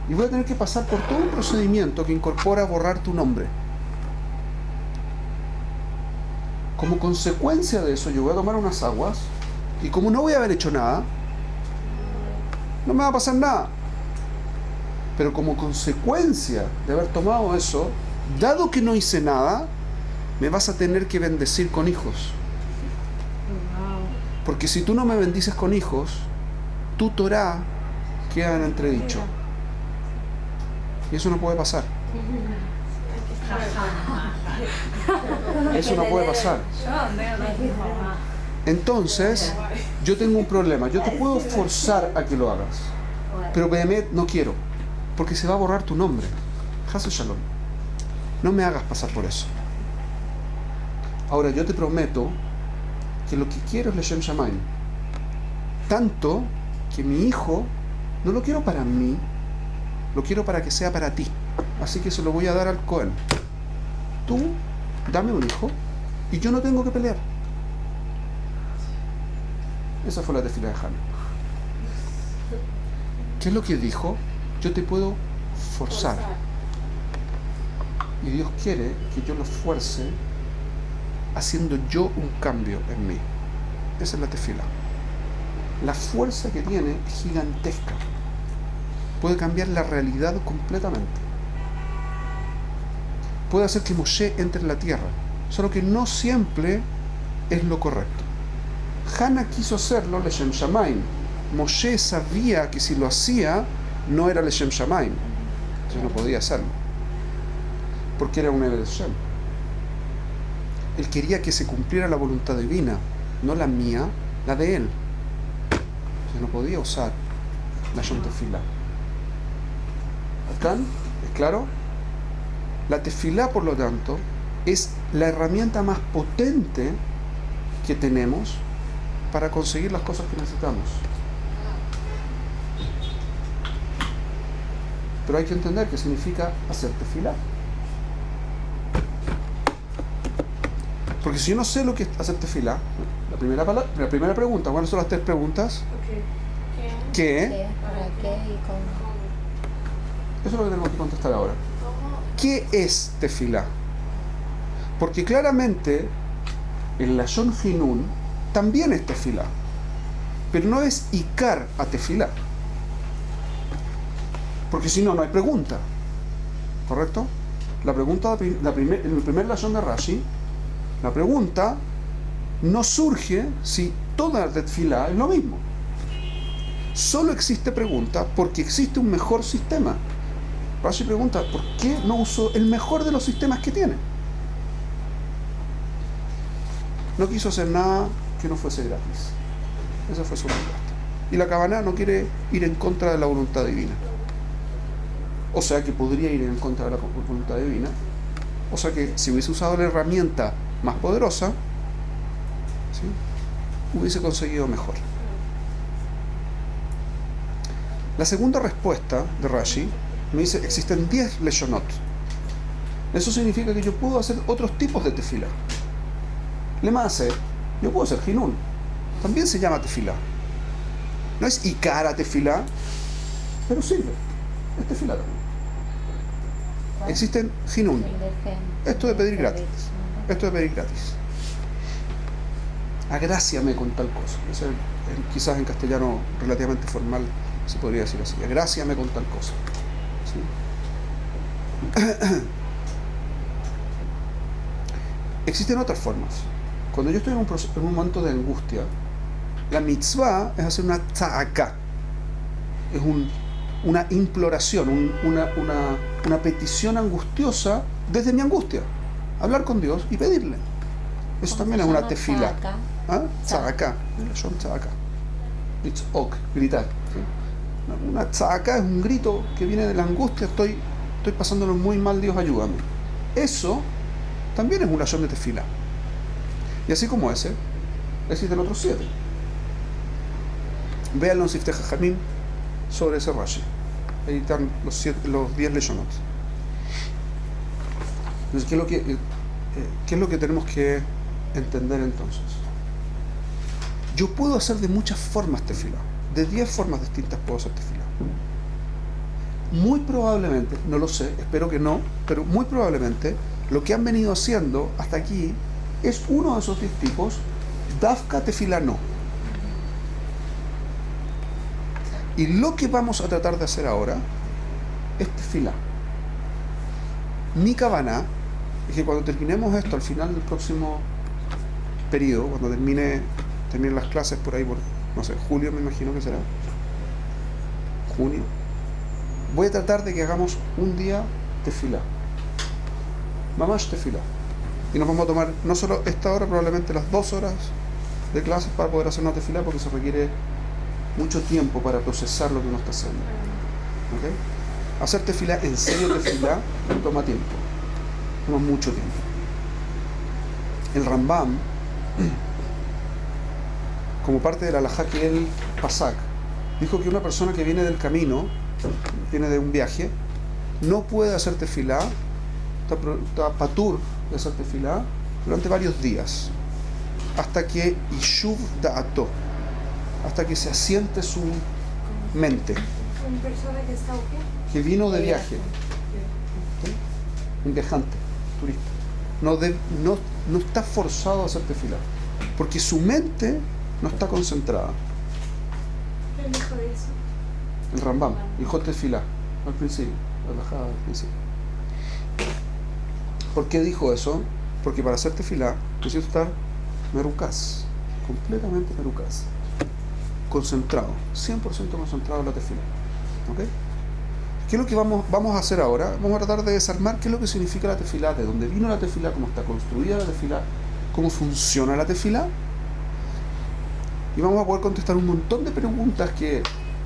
Y voy a tener que pasar por todo un procedimiento que incorpora borrar tu nombre. Como consecuencia de eso, yo voy a tomar unas aguas y como no voy a haber hecho nada, no me va a pasar nada. Pero como consecuencia de haber tomado eso, dado que no hice nada, me vas a tener que bendecir con hijos. Porque si tú no me bendices con hijos, tu Torah queda en entredicho. Y eso no puede pasar. Eso no puede pasar. Entonces, yo tengo un problema. Yo te puedo forzar a que lo hagas. Pero Behemet no quiero. Porque se va a borrar tu nombre. Hasu Shalom. No me hagas pasar por eso. Ahora, yo te prometo que lo que quiero es Leshem Shamayim. Tanto que mi hijo no lo quiero para mí, lo quiero para que sea para ti. Así que se lo voy a dar al Cohen. Tú, dame un hijo y yo no tengo que pelear. Esa fue la tefila de Hannah. ¿Qué es lo que dijo? Yo te puedo forzar. Y Dios quiere que yo lo fuerce haciendo yo un cambio en mí. Esa es la tefila. La fuerza que tiene es gigantesca. Puede cambiar la realidad completamente. Puede hacer que Moshe entre en la tierra. Solo que no siempre es lo correcto. Hannah quiso hacerlo Leshem Shamayim. Moshe sabía que si lo hacía, no era Leshem Shamayim. Entonces no podía hacerlo. Porque era un Eved Shem. Él quería que se cumpliera la voluntad divina, no la mía, la de él. Entonces no podía usar la Yom Tefilá. ¿Están? ¿Es claro? La Tefilá, por lo tanto, es la herramienta más potente que tenemos para conseguir las cosas que necesitamos. Pero hay que entender qué significa hacer Tefilá. Porque si yo no sé lo que es hacer Tefilá, la primera pregunta, ¿cuáles son las 3 preguntas? ¿Qué? ¿Para qué y cómo? Eso es lo que tenemos que contestar ahora. ¿Qué es Tefilá? Porque claramente el Lashon Hinun también es Tefilá, pero no es Ikar a Tefilá. Porque si no, no hay pregunta. ¿Correcto? La pregunta, en el primer Lashon de Rashi, la pregunta no surge si toda la Tefilá es lo mismo. Solo existe pregunta porque existe un mejor sistema. Rashi pregunta, ¿por qué no usó el mejor de los sistemas que tiene? No quiso hacer nada que no fuese gratis. Esa fue su respuesta. Y la Kabaná no quiere ir en contra de la voluntad divina. O sea que podría ir en contra de la voluntad divina. O sea que si hubiese usado la herramienta más poderosa, ¿sí?, hubiese conseguido mejor. La segunda respuesta de Rashi me dice, existen 10 leshonot. Eso significa que yo puedo hacer otros tipos de tefila. Lemase, yo puedo hacer hinun. También se llama tefila. No es ikara tefila, pero sirve. Es tefila también. Existen hinun. Esto de pedir gratis. Esto de pedir gratis. Agráciame con tal cosa. Quizás en castellano relativamente formal se podría decir así. Agráciame con tal cosa. ¿Sí? Existen otras formas. Cuando yo estoy en un momento de angustia, la mitzvah es hacer una tza'aka. Es una imploración, una petición angustiosa desde mi angustia. Hablar con Dios y pedirle. Eso también es una tefila. ¿Ah? Tza'aka. Son tza'aka. Litz'ok, gritar. ¿Sí? Una tza'aka es un grito que viene de la angustia. Estoy pasándolo muy mal, Dios ayúdame. Eso también es una lashon de tefila. Y así como ese, existen otros 7. Vean los Siftei Jajamim sobre ese Rashi. Ahí están los 10 leshonot. Entonces, ¿qué es lo que tenemos que entender entonces? Yo puedo hacer de muchas formas tefila. De 10 formas distintas puedo hacer tefila. Muy probablemente, no lo sé, espero que no, pero muy probablemente lo que han venido haciendo hasta aquí es uno de esos 10 tipos, Dafka tefila no. Y lo que vamos a tratar de hacer ahora es tefilá. Mi cabana es que cuando terminemos esto, al final del próximo periodo, cuando termine las clases por ahí, por, no sé, julio me imagino que será, junio, voy a tratar de que hagamos un día tefilá. Mamash tefilá. Y nos vamos a tomar no solo esta hora, probablemente las 2 horas de clases para poder hacer una tefilá, porque se requiere mucho tiempo para procesar lo que uno está haciendo. ¿Okay? Hacer tefilá, en serio tefilá, toma tiempo. Toma mucho tiempo. El Rambam, como parte de la halajá que él pasak, dijo que una persona que viene del camino, viene de un viaje, no puede hacer tefilá, está patur de hacer tefilá durante varios días, hasta que Yishuv da'ato, hasta que se asiente su mente, Una persona que está ¿qué? que vino de viaje, ¿sí? Un viajante, turista, no está forzado a hacer tefilá, porque su mente no está concentrada. ¿Quién dijo eso? El Rambam dijo tefilá al principio, la bajada al principio. ¿Por qué dijo eso? Porque para hacer tefilá necesito estar merukaz, completamente merukaz, concentrado, 100% concentrado en la tefilá. ¿Okay? ¿Qué es lo que vamos a hacer ahora? Vamos a tratar de desarmar qué es lo que significa la tefilá, de dónde vino la tefilá, cómo está construida la tefilá, cómo funciona la tefilá. Y vamos a poder contestar un montón de preguntas que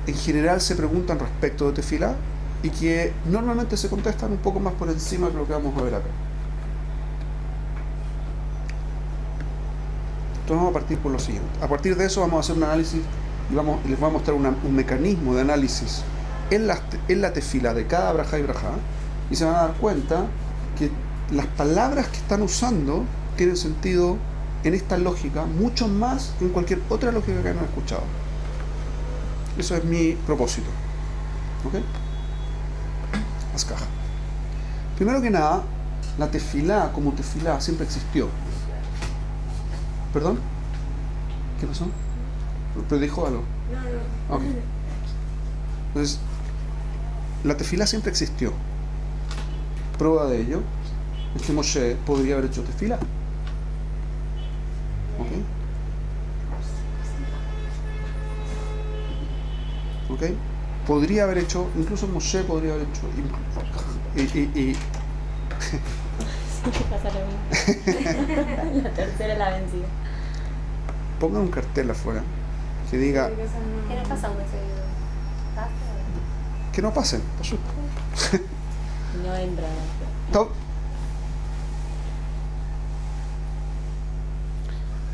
en general se preguntan respecto de tefilá y que normalmente se contestan un poco más por encima de lo que vamos a ver acá. Entonces vamos a partir por lo siguiente. A partir de eso vamos a hacer un análisis y les voy a mostrar un mecanismo de análisis en la tefilá de cada brajá y brajá, y se van a dar cuenta que las palabras que están usando tienen sentido en esta lógica mucho más que en cualquier otra lógica que hayan escuchado. Eso es mi propósito. ¿Ok? Las cajas. Primero que nada, la tefilá como tefilá siempre existió. ¿Perdón? ¿Qué pasó? ¿Pero dijo algo? No. Ok. Entonces, la tefilá siempre existió. Prueba de ello es que Moshe podría haber hecho tefilá. ¿Ok? ¿Ok? Podría haber hecho, incluso Moshe podría haber hecho. Siempre pasa lo mismo. La tercera la vencida. Pongan un cartel afuera que diga ¿Qué no pasa un seguido? que no pasen. No entra. Top.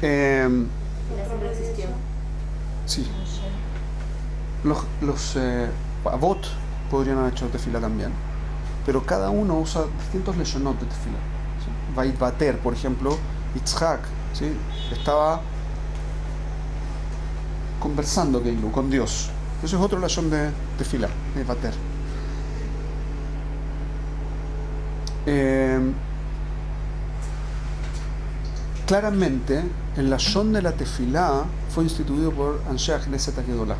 Siempre existió. Sí. Los Avot podrían haber hecho tefilá también, pero cada uno usa distintos leshonot de tefilá. ¿Sí? Vait Bater, por ejemplo, Yitzhak, ¿sí? Estaba conversando con Dios. Eso es otro leshon de tefilá, de Bater. Claramente, el lashon de la tefilá fue instituido por Anshe HaKnesset HaGedolah.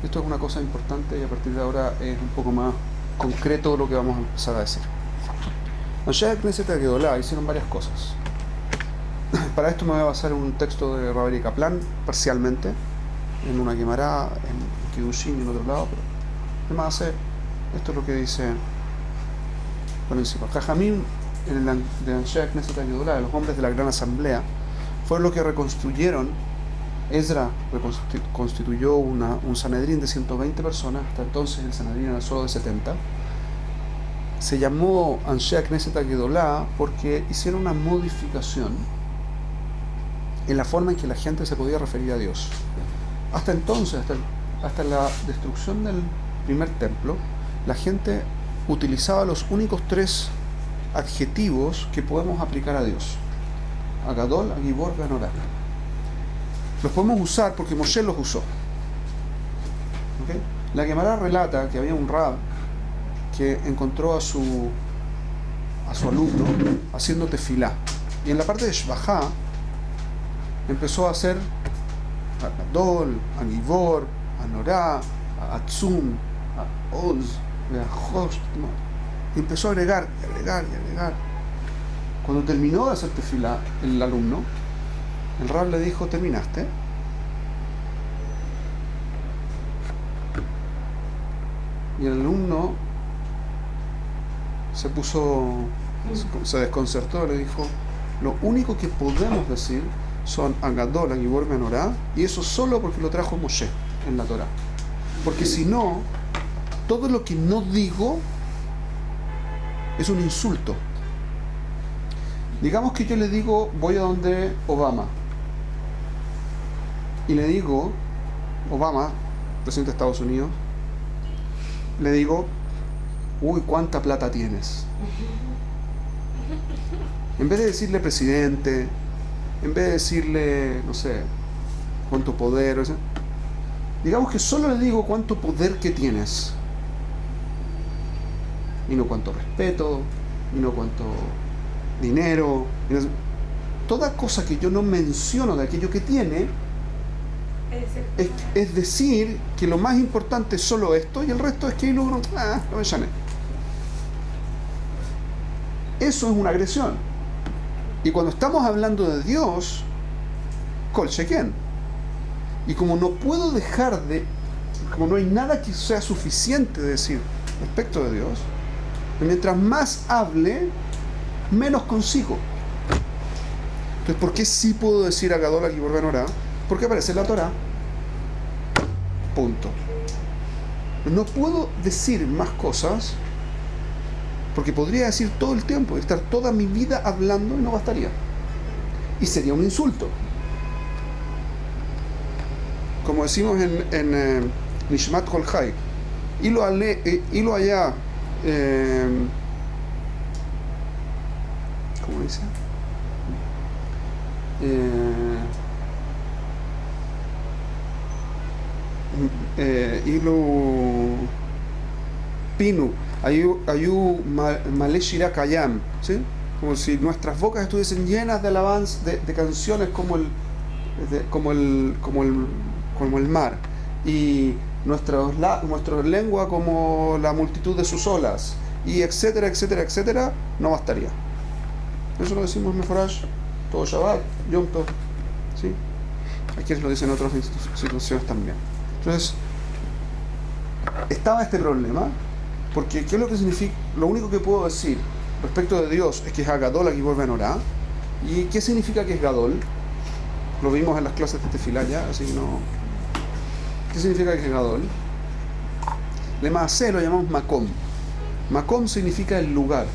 Esto es una cosa importante y a partir de ahora es un poco más concreto lo que vamos a empezar a decir. Anshe HaKnesset HaGedolah hicieron varias cosas. Para esto me voy a basar en un texto de Rabbi Kaplan, parcialmente, en una Gemara, en Kiddushin y en otro lado, pero además esto es lo que dice por encima. Jajamim de Anshe HaKnesset HaGedolah, de los hombres de la Gran Asamblea, fueron los que reconstruyeron. Ezra constituyó un Sanedrín de 120 personas, hasta entonces el Sanedrín era solo de 70. Se llamó Anshe HaKnesset HaGedolah porque hicieron una modificación en la forma en que la gente se podía referir a Dios. Hasta entonces, hasta la destrucción del primer templo, la gente utilizaba los únicos 3 adjetivos que podemos aplicar a Dios: Agadol, Agibor, Ganorá. Los podemos usar porque Moshe los usó. ¿Okay? La Gemara relata que había un rab que encontró a su alumno haciendo tefilá, y en la parte de Shvachá empezó a hacer Agadol, Agibor, a Norá, a Atzum, a Oz, a Hosh, y empezó a agregar, y agregar, y agregar. Cuando terminó de hacer tefilá, el alumno, el Rab le dijo, ¿terminaste? Y el alumno se desconcertó, le dijo, lo único que podemos decir son Agadol, Agibor, Menorá, y eso solo porque lo trajo Moshe en la Torá. Porque si no, todo lo que no digo es un insulto. Digamos que yo le digo, voy a donde Obama, y le digo, Obama, presidente de Estados Unidos, le digo, uy, ¿cuánta plata tienes? En vez de decirle presidente, en vez de decirle, no sé, cuánto poder, o sea, digamos que solo le digo cuánto poder que tienes, y no cuánto respeto, y no cuánto dinero, y no, toda cosa que yo no menciono de aquello que tiene, es decir que lo más importante es solo esto y el resto es que lo me llané. Eso es una agresión. Y cuando estamos hablando de Dios, Kol Sheken. Y como no puedo dejar de, como no hay nada que sea suficiente de decir respecto de Dios, mientras más hable, menos consigo. Entonces, ¿por qué sí puedo decir Agadol, Agibor, Menorá? Porque aparece en la Torá. Punto. No puedo decir más cosas porque podría decir todo el tiempo, estar toda mi vida hablando y no bastaría. Y sería un insulto. Como decimos en Nishmat Kol Chai, hilo allá, ¿cómo dice? Hilo Pinu, Ayu Maleshira Kayam, ¿sí? Como si nuestras bocas estuviesen llenas de alabanza, de canciones como el mar, y nuestra lengua como la multitud de sus olas, y etcétera, etcétera, etcétera, no bastaría. Eso lo decimos en Meforash, todo Shabbat, Yom Tov, ¿sí? Aquí lo dicen en otras situaciones también. Entonces, estaba este problema, porque ¿qué es lo que significa? Lo único que puedo decir respecto de Dios es que es Agadol, Agibor, Menorá. ¿Y qué significa que es Gadol? Lo vimos en las clases de Tefilá ya, así que no... ¿Qué significa que es Gadol? Le Maaseh lo llamamos Makom. Makom significa el lugar.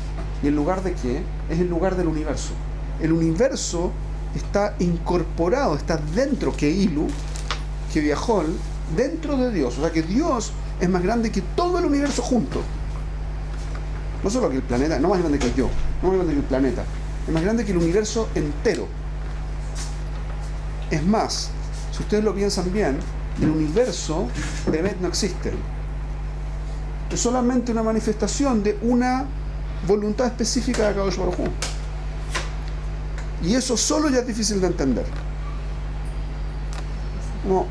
¿Y el lugar de qué? Es el lugar del universo. El universo está incorporado, está dentro, que Ilu, que viajó dentro de Dios. O sea que Dios es más grande que todo el universo junto. No solo que el planeta, no más grande que yo, no más grande que el planeta, es más grande que el universo entero. Es más, si ustedes lo piensan bien, el universo de Bemet no existe. Es solamente una manifestación de una voluntad específica de Akadosh Baruj Hu. Y eso solo ya es difícil de entender. No.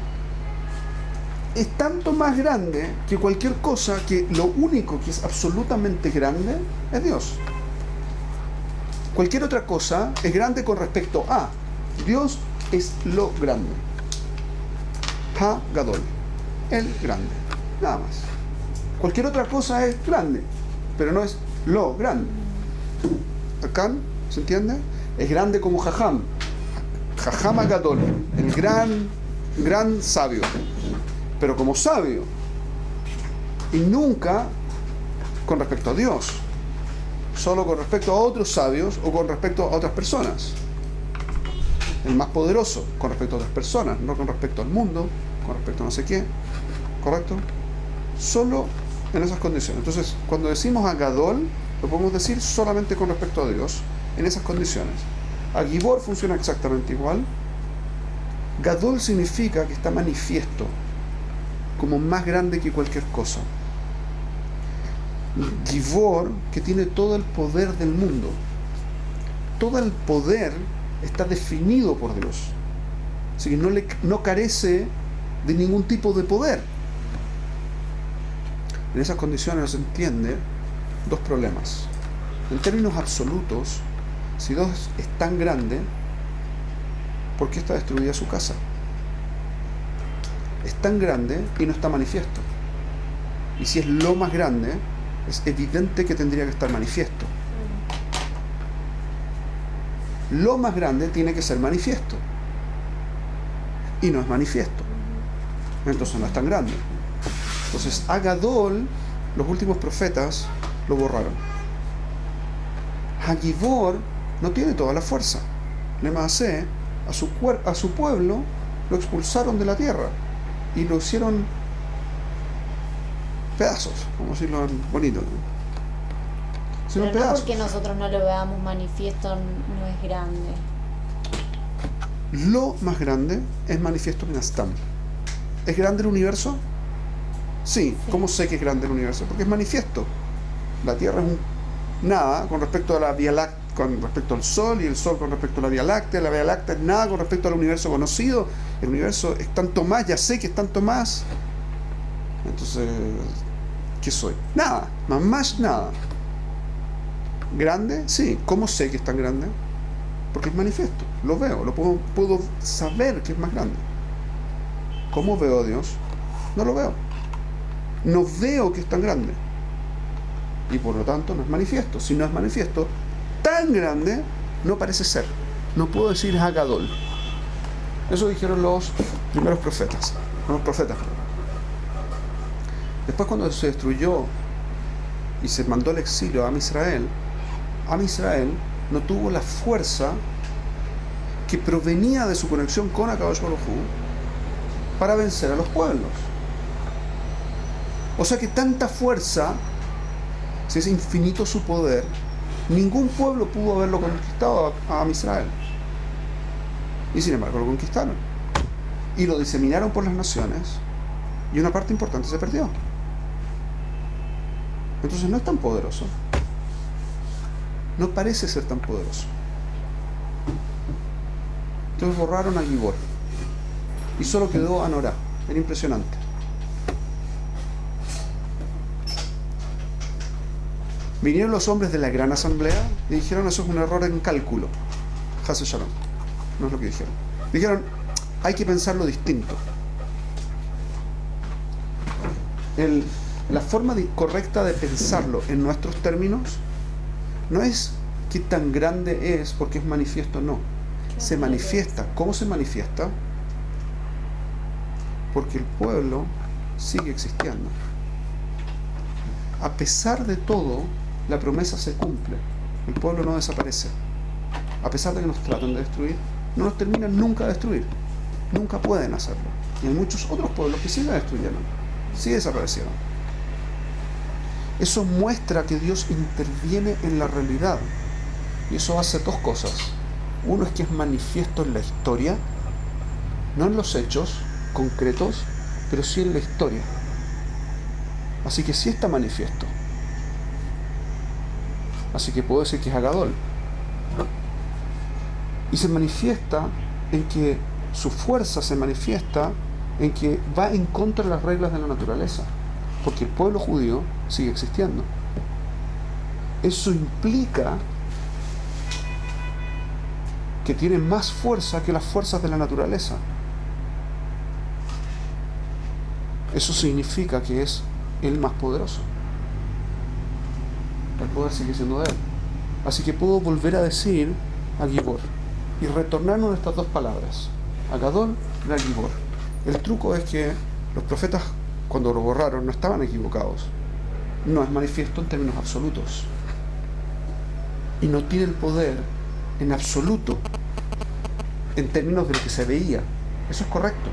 Es tanto más grande que cualquier cosa, que lo único que es absolutamente grande es Dios. Cualquier otra cosa es grande con respecto a Dios. Es lo grande. Ha Gadol, el grande, nada más. Cualquier otra cosa es grande, pero no es lo grande. Acá, ¿se entiende? Es grande como Jajam. Jajam Gadol, el gran sabio. Pero como sabio. Y nunca con respecto a Dios. Solo con respecto a otros sabios o con respecto a otras personas. El más poderoso con respecto a otras personas, no con respecto al mundo, con respecto a no sé qué. ¿Correcto? Solo en esas condiciones. Entonces, cuando decimos a Gadol, lo podemos decir solamente con respecto a Dios, en esas condiciones. A Gibor funciona exactamente igual. Gadol significa que está manifiesto, como más grande que cualquier cosa. Gibor, que tiene todo el poder del mundo. Todo el poder está definido por Dios. Así que no carece de ningún tipo de poder. En esas condiciones se entiende dos problemas. En términos absolutos, si Dios es tan grande, ¿por qué está destruida su casa? Es tan grande y no está manifiesto. Y si es lo más grande, es evidente que tendría que estar manifiesto. Lo más grande tiene que ser manifiesto. Y no es manifiesto. Entonces no es tan grande. Entonces Agadol, los últimos profetas lo borraron. Hagibor no tiene toda la fuerza. Lemase, a su pueblo lo expulsaron de la tierra y lo hicieron pedazos, vamos a decirlo bonito. Pero no pedazos. porque nosotros no lo veamos manifiesto no es grande. Lo más grande es manifiesto en Astam. ¿Es grande el universo? Sí. ¿Cómo sé que es grande el universo? Porque es manifiesto. La Tierra es un nada con respecto a la Vía Láctea, con respecto al Sol, y el Sol con respecto a la Vía Láctea es nada con respecto al universo conocido. El universo es tanto más, ya sé que es tanto más. Entonces, ¿qué soy? Nada, más nada. ¿Grande? Sí. ¿Cómo sé que es tan grande? Porque es manifiesto, lo veo, puedo saber que es más grande. ¿Cómo veo a Dios? No lo veo. No veo que es tan grande. Y por lo tanto no es manifiesto. Si no es manifiesto, tan grande no parece ser. No puedo decir Hagadol. Eso dijeron los primeros profetas. Los profetas. Después, cuando se destruyó y se mandó al exilio a Amisrael no tuvo la fuerza que provenía de su conexión con Akadosh Baruj Hu para vencer a los pueblos. O sea que tanta fuerza, si es infinito su poder, ningún pueblo pudo haberlo conquistado a Amisrael. Y sin embargo lo conquistaron. Y lo diseminaron por las naciones, y una parte importante se perdió. Entonces no es tan poderoso. No parece ser tan poderoso. Entonces borraron a Gibor. Y solo quedó Anorá. Era impresionante. Vinieron los hombres de la gran asamblea y dijeron: eso es un error en cálculo. Hase Shalom. No es lo que dijeron. Dijeron: hay que pensarlo distinto. La forma correcta de pensarlo en nuestros términos no es qué tan grande es porque es manifiesto, no. Se manifiesta. ¿Cómo se manifiesta? Porque el pueblo sigue existiendo. A pesar de todo, la promesa se cumple. El pueblo no desaparece. A pesar de que nos tratan de destruir, no nos terminan nunca de destruir. Nunca pueden hacerlo. Y hay muchos otros pueblos que siguen destruyendo. Sí desaparecieron. Eso muestra que Dios interviene en la realidad. Y eso hace dos cosas. Uno es que es manifiesto en la historia, no en los hechos concretos, pero sí en la historia. Así que sí está manifiesto. Así que puedo decir que es Hagadol. Y se manifiesta en que su fuerza se manifiesta en que va en contra de las reglas de la naturaleza. Porque el pueblo judío sigue existiendo. Eso implica que tiene más fuerza que las fuerzas de la naturaleza. Eso significa que es el más poderoso. El poder sigue siendo de él. Así que puedo volver a decir a Gibor y retornarnos a estas dos palabras, Hagadol y a Gibor. El truco es que los profetas, cuando lo borraron, no estaban equivocados. No es manifiesto en términos absolutos. Y no tiene el poder en absoluto en términos de lo que se veía. Eso es correcto.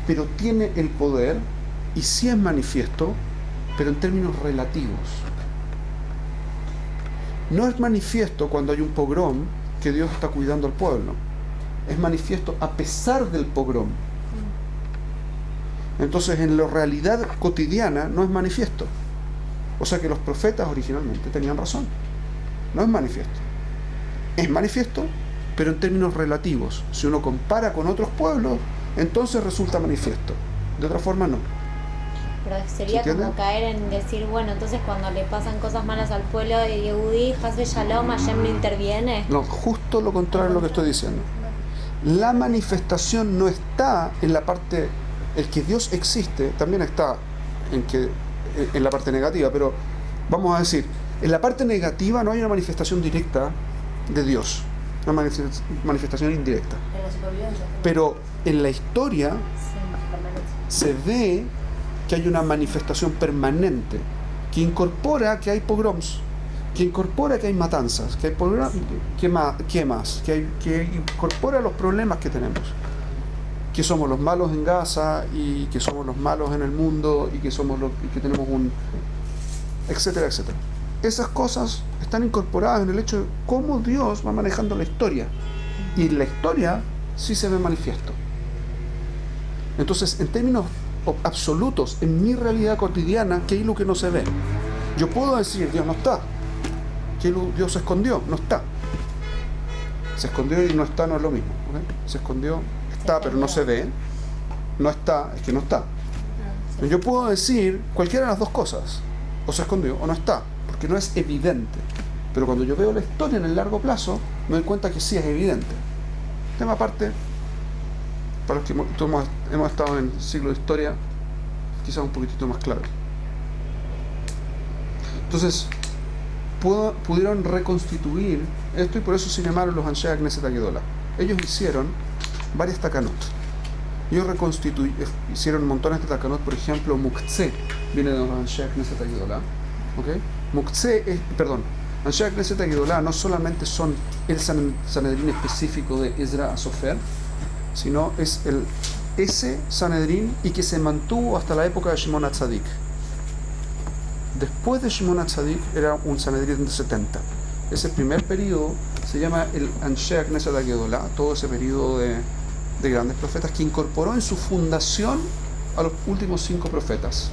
Pero tiene el poder, y sí es manifiesto, pero en términos relativos. No es manifiesto cuando hay un pogrom que Dios está cuidando al pueblo. Es manifiesto a pesar del pogrom. Entonces, en la realidad cotidiana no es manifiesto. O sea que los profetas originalmente tenían razón. No es manifiesto. Es manifiesto, pero en términos relativos. Si uno compara con otros pueblos, entonces resulta manifiesto. De otra forma no. Pero sería ¿Se entiende? como caer en decir, bueno, entonces cuando le pasan cosas malas al pueblo de Yehudí, Hasbe Shalom, Hashem no interviene. No, justo lo contrario de lo que estoy diciendo. La manifestación no está en la parte, el que Dios existe, también está en la parte negativa, pero vamos a decir, en la parte negativa no hay una manifestación directa de Dios, una manifestación indirecta. En la supervivencia. Pero en la historia se ve que hay una manifestación permanente que incorpora que hay pogroms, que incorpora que hay matanzas, que hay quemas, que incorpora los problemas que tenemos, que somos los malos en Gaza y que somos los malos en el mundo y que tenemos un etcétera, etcétera. Esas cosas están incorporadas en el hecho de cómo Dios va manejando la historia, y en la historia sí se ve manifiesto. Entonces, en términos absolutos, en mi realidad cotidiana, ¿qué es lo que no se ve? Yo puedo decir, Dios no está. ¿Qué Dios se escondió? No está. Se escondió y no está no es lo mismo. ¿Okay? Se escondió, está, pero no se ve. No está, es que no está. Yo puedo decir cualquiera de las dos cosas. O se escondió o no está, porque no es evidente. Pero cuando yo veo la historia en el largo plazo, me doy cuenta que sí es evidente. Tema aparte, para los que hemos estado en el siglo de historia, quizás un poquitito más claro. Entonces, pudieron reconstituir esto, y por eso se llamaron los Anshe Knesset Agedolah. Ellos hicieron varias takanot. Ellos hicieron montones de takanot. Por ejemplo, Muktzeh viene de los Anshe Knesset Agedolah. ¿Okay? Anshe Knesset Agedolah no solamente son el Sanedrín específico de Ezra Sofer, sino es ese Sanedrín y que se mantuvo hasta la época de Shimon HaTzadik. Después de Shimon HaTzadik era un Sanedrín de 70. Ese primer periodo se llama el Anshe Knesset Agedolah, todo ese periodo de grandes profetas que incorporó en su fundación a los últimos 5 profetas.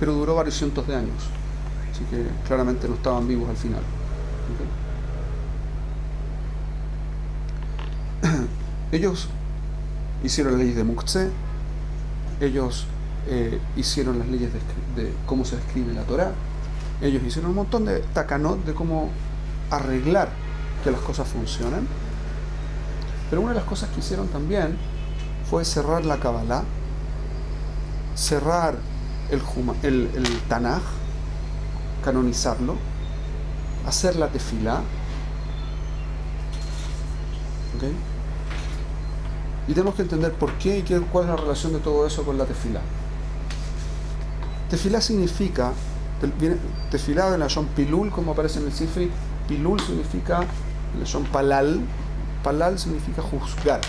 Pero duró varios cientos de años, así que claramente no estaban vivos al final. ¿Okay? Ellos hicieron las leyes de Muktzeh, ellos hicieron las leyes de cómo se escribe la Torá, ellos hicieron un montón de takanot de cómo arreglar que las cosas funcionen. Pero una de las cosas que hicieron también fue cerrar la Kabbalah, cerrar el Tanaj, canonizarlo, hacer la tefilá. ¿Okay? Y tenemos que entender por qué y cuál es la relación de todo eso con la tefilá. Tefilá significa, tefilá de la Lashon Pilul, como aparece en el Sifri. Pilul significa, la Lashon Palal. Palal significa juzgar.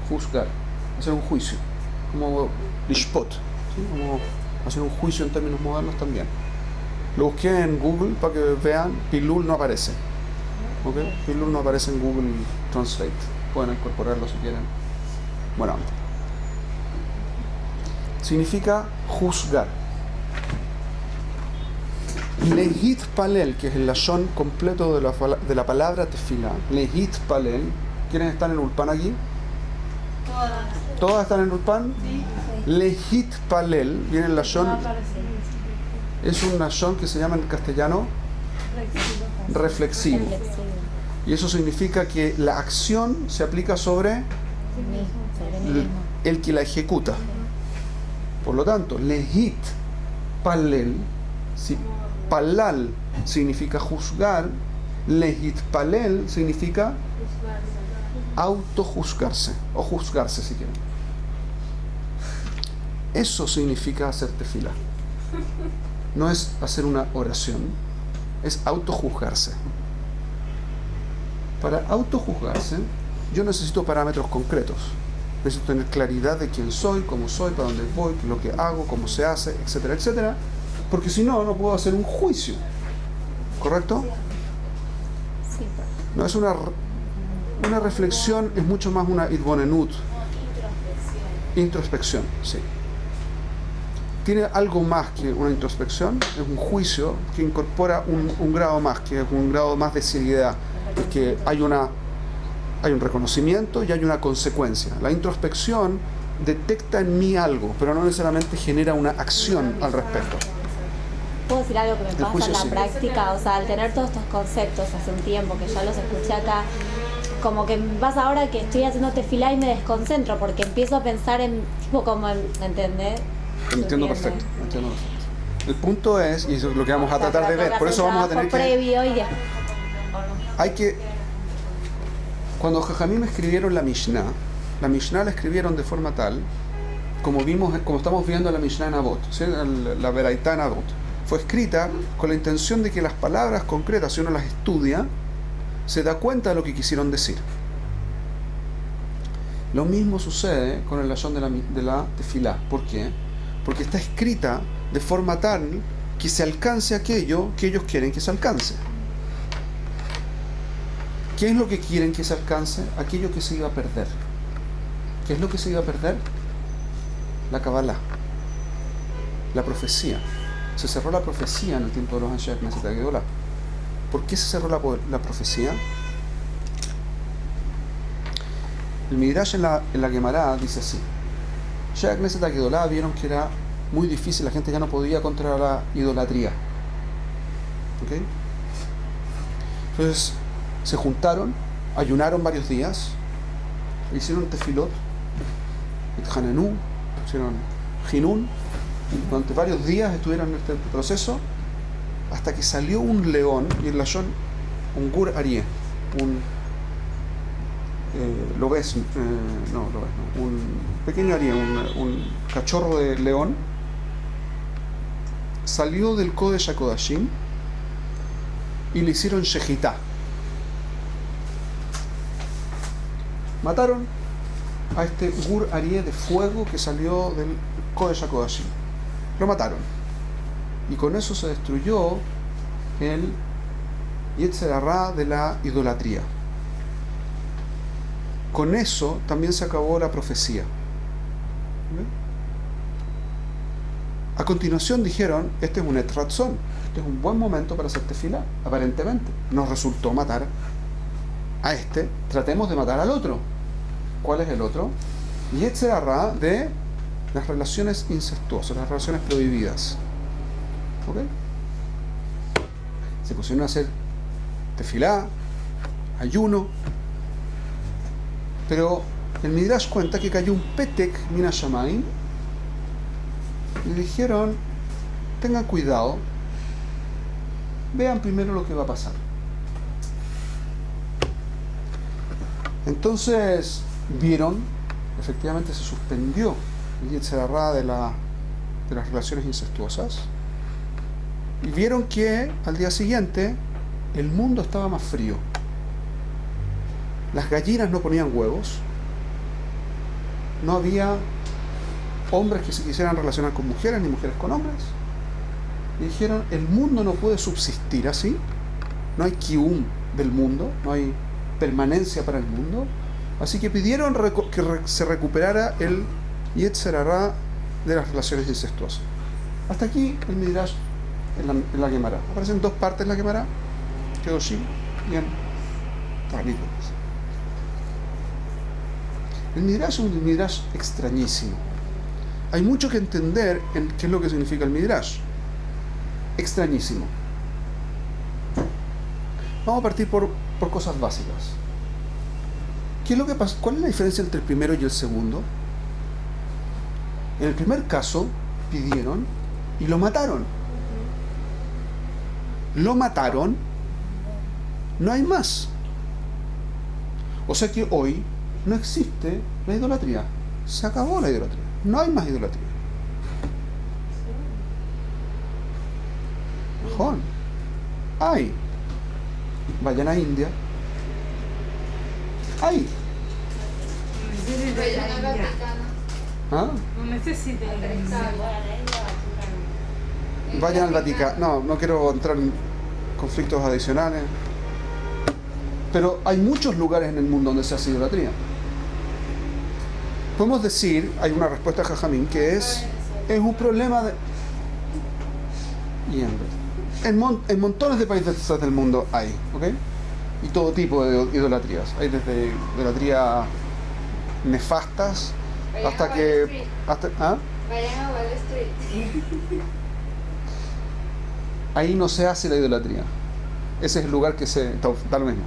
Juzgar, hacer un juicio. Como lishpot, ¿sí? Como hacer un juicio en términos modernos también. Lo busqué en Google para que vean, Pilul no aparece. ¿Okay? Pilul no aparece en Google Translate. Pueden incorporarlo si quieren. Bueno, significa juzgar. Lehit palel, que es el lashon completo de la palabra tefilá. Lehit palel. ¿Quiénes están en Ulpan aquí? ¿Todas están en Ulpan? Sí. Lehit palel viene el lashon. Es un lashon que se llama en castellano reflexivo. Y eso significa que la acción se aplica sobre el que la ejecuta. Por lo tanto, lehit palel, si palal significa juzgar, lehit palel significa autojuzgarse, o juzgarse si quieren. Eso significa hacer tefilá. No es hacer una oración, es autojuzgarse. Para autojuzgarse, yo necesito parámetros concretos. Necesito tener claridad de quién soy, cómo soy, para dónde voy, qué es lo que hago, cómo se hace, etcétera, etcétera. Porque si no, no puedo hacer un juicio. ¿Correcto? Sí. No es una reflexión, es mucho más una idbonenut. Introspección, sí. tiene algo más que una introspección, es un juicio que incorpora un grado más, que es un grado más de seriedad, es que hay un reconocimiento y hay una consecuencia. La introspección detecta en mí algo, pero no necesariamente genera una acción al respecto. ¿Puedo decir algo que me pasa juicio en la sí. práctica? O sea, al tener todos estos conceptos hace un tiempo que ya los escuché acá, como que me pasa ahora que estoy haciendo tefilá y me desconcentro porque empiezo a pensar en, tipo como en, ¿entendés? Entiendo perfecto, entiendo perfecto. El punto es, y eso es lo que vamos a tratar de ver, por eso vamos a tener que... previo y después... Hay que... Cuando Jajamim escribieron la Mishnah la escribieron de forma tal, como estamos viendo la Mishnah en Avot, ¿sí? La Beraitá en Avot. Fue escrita con la intención de que las palabras concretas, si uno las estudia, se da cuenta de lo que quisieron decir. Lo mismo sucede con el lashon de la tefilá. ¿Por qué? Porque está escrita de forma tal que se alcance aquello que ellos quieren que se alcance. ¿Qué es lo que quieren que se alcance? Aquello que se iba a perder. ¿Qué es lo que se iba a perder? La Kabbalah, la profecía. Se cerró la profecía en el tiempo de los Anshe Knesset Agedolá. ¿Por qué se cerró la profecía? El Midrash en la Gemara dice así: Anshe Knesset Agedolá vieron que era muy difícil, la gente ya no podía contra la idolatría. ¿Ok? Entonces se juntaron, ayunaron varios días, hicieron tefilot, Hanenú, hicieron Jinún, durante varios días estuvieron en este proceso hasta que salió un león, y el lashon, un gur arie, un pequeño arie, un cachorro de león, salió del Kodesh HaKodashim y le hicieron shejitá. Mataron a este gur arie de fuego que salió del Kodesh HaKodashim. Lo mataron. Y con eso se destruyó el Yetzer Hará de la idolatría. Con eso también se acabó la profecía. ¿Ve? A continuación dijeron, este es un etratzón, este es un buen momento para hacer tefilá, aparentemente. Nos resultó matar a este, tratemos de matar al otro. ¿Cuál es el otro? Yetzer Hará de las relaciones incestuosas, las relaciones prohibidas. ¿Ok? Se pusieron a hacer tefilá, ayuno, pero el Midrash cuenta que cayó un petek mina shamayim y le dijeron, tengan cuidado, vean primero lo que va a pasar. Entonces vieron, efectivamente se suspendió el Yetzer Hará de las relaciones incestuosas, y vieron que al día siguiente el mundo estaba más frío. Las gallinas no ponían huevos, no había hombres que se quisieran relacionar con mujeres ni mujeres con hombres, y dijeron, el mundo no puede subsistir así, no hay kium del mundo, no hay permanencia para el mundo, así que pidieron que se recuperara el Yetzer Hará de las relaciones incestuosas. Hasta aquí el Midrash en la Gemara. Aparecen dos partes en la Gemara, Kedoshim y en Ta'anit. El Midrash es un Midrash extrañísimo. Hay mucho que entender en qué es lo que significa el Midrash. Extrañísimo. Vamos a partir por cosas básicas. ¿Qué es lo que pasa? ¿Cuál es la diferencia entre el primero y el segundo? En el primer caso pidieron y lo mataron. Lo mataron, no hay más. O sea que hoy no existe la idolatría. Se acabó la idolatría. No hay más idolatría. Mejor. Hay. Vayan a India. Hay. ¿Ah? No necesita ir a India. Vayan al Vaticano. No quiero entrar en conflictos adicionales. Pero hay muchos lugares en el mundo donde se hace idolatría. Podemos decir, hay una respuesta de Jajamín que es Es un problema de... Y en montones de países del mundo hay, ¿ok? Y todo tipo de idolatrías. Hay desde idolatría nefastas hasta que... ¿Ah? Vayan a Wall Street. Ahí no se hace la idolatría. Ese es el lugar que se... Da lo mismo.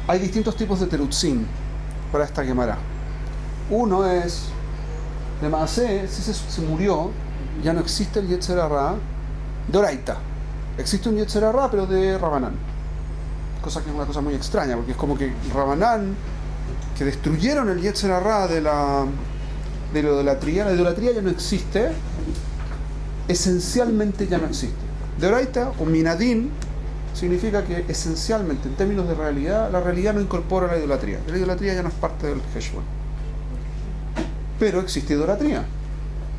Hay distintos tipos de terutzim para esta Gemara. Uno es, de Maaseh, si se murió, ya no existe el Yetzer Hara de Oraita. Existe un Yetzer Hara, pero de Rabanán. Cosa que es una cosa muy extraña, porque es como que Rabanán, que destruyeron el Yetzer Hara de la idolatría ya no existe, esencialmente ya no existe. De Oraita, o Minadín, significa que esencialmente, en términos de realidad, la realidad no incorpora la idolatría. La idolatría ya no es parte del Heshbon. Pero existe idolatría.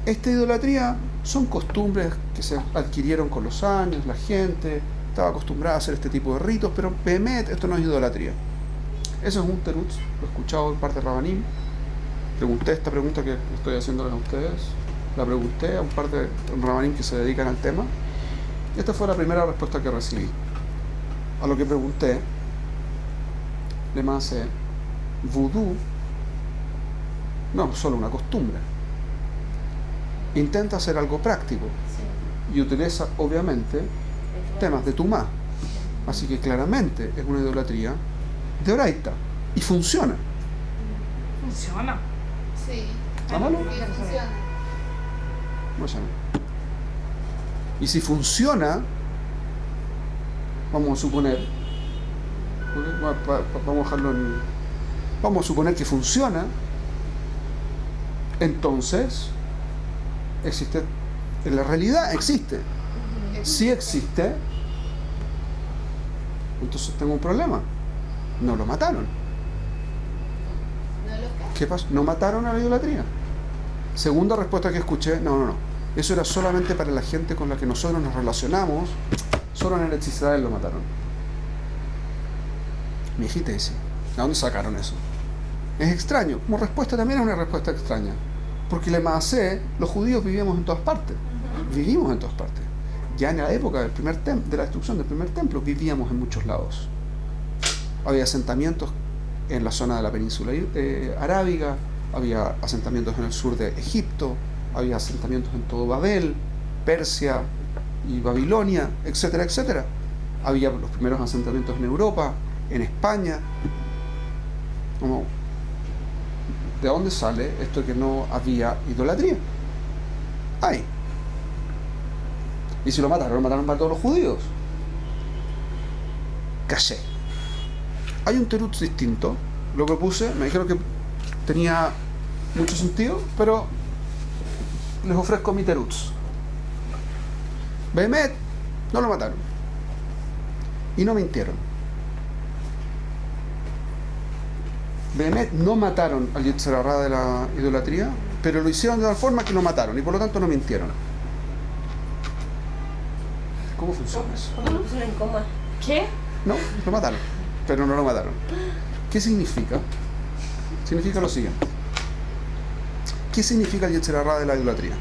Esta idolatría son costumbres que se adquirieron con los años, la gente estaba acostumbrada a hacer este tipo de ritos, pero Behemet, esto no es idolatría. Eso es un terutz, lo he escuchado en parte de Rabanim. Pregunté esta pregunta que estoy haciéndoles a ustedes, la pregunté a un par de Rabanim que se dedican al tema. Y esta fue la primera respuesta que recibí. A lo que pregunté, le Maaseh, vudú no es solo una costumbre. Intenta hacer algo práctico y utiliza, obviamente, temas de Tumá. Así que claramente es una idolatría de Oraita y funciona. Funciona. Sí. ¿Está malo? Sí, funciona. Bueno. Y si funciona, vamos a suponer, vamos a dejarlo en... Vamos a suponer que funciona, entonces existe, en la realidad existe. Si existe, entonces tengo un problema. No lo mataron. ¿No lo ¿Qué pasó? No mataron a la idolatría. Segunda respuesta que escuché, no. Eso era solamente para la gente con la que nosotros nos relacionamos. Solo en el Eretz Israel lo mataron. Mi hijita dice, ¿de dónde sacaron eso? Es extraño. Como respuesta también es una respuesta extraña. Porque le Maaseh, los judíos vivíamos en todas partes. Vivimos en todas partes. Ya en la época del de la destrucción del primer templo, vivíamos en muchos lados. Había asentamientos en la zona de la península arábiga, había asentamientos en el sur de Egipto, había asentamientos en todo Babel, Persia y Babilonia, etcétera, etcétera. Había los primeros asentamientos en Europa, en España. ¿De dónde sale esto que no había idolatría? Hay. Y si lo mataron para todos los judíos. Caché. Hay un terutz distinto. Lo propuse, me dijeron que tenía mucho sentido, pero les ofrezco mi terutz. Behemet no lo mataron. Y no mintieron. Behemet no mataron al Yetzer Hara de la idolatría, pero lo hicieron de tal forma que no mataron y por lo tanto no mintieron. ¿Cómo funciona eso? ¿Cómo lo pusieron en coma? ¿Qué? No, lo mataron, pero no lo mataron. ¿Qué significa? Significa lo siguiente. ¿Qué significa el Yetzer Hara de la idolatría?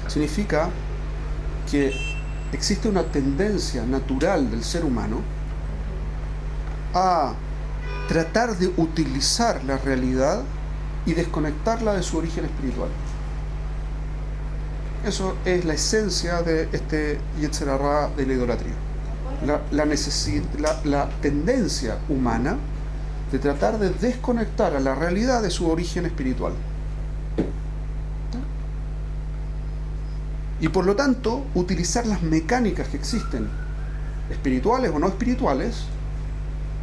Significa que existe una tendencia natural del ser humano a tratar de utilizar la realidad y desconectarla de su origen espiritual. Eso es la esencia de este Yetzer Hara de la idolatría. La tendencia humana de tratar de desconectar a la realidad de su origen espiritual. Y por lo tanto, utilizar las mecánicas que existen, espirituales o no espirituales,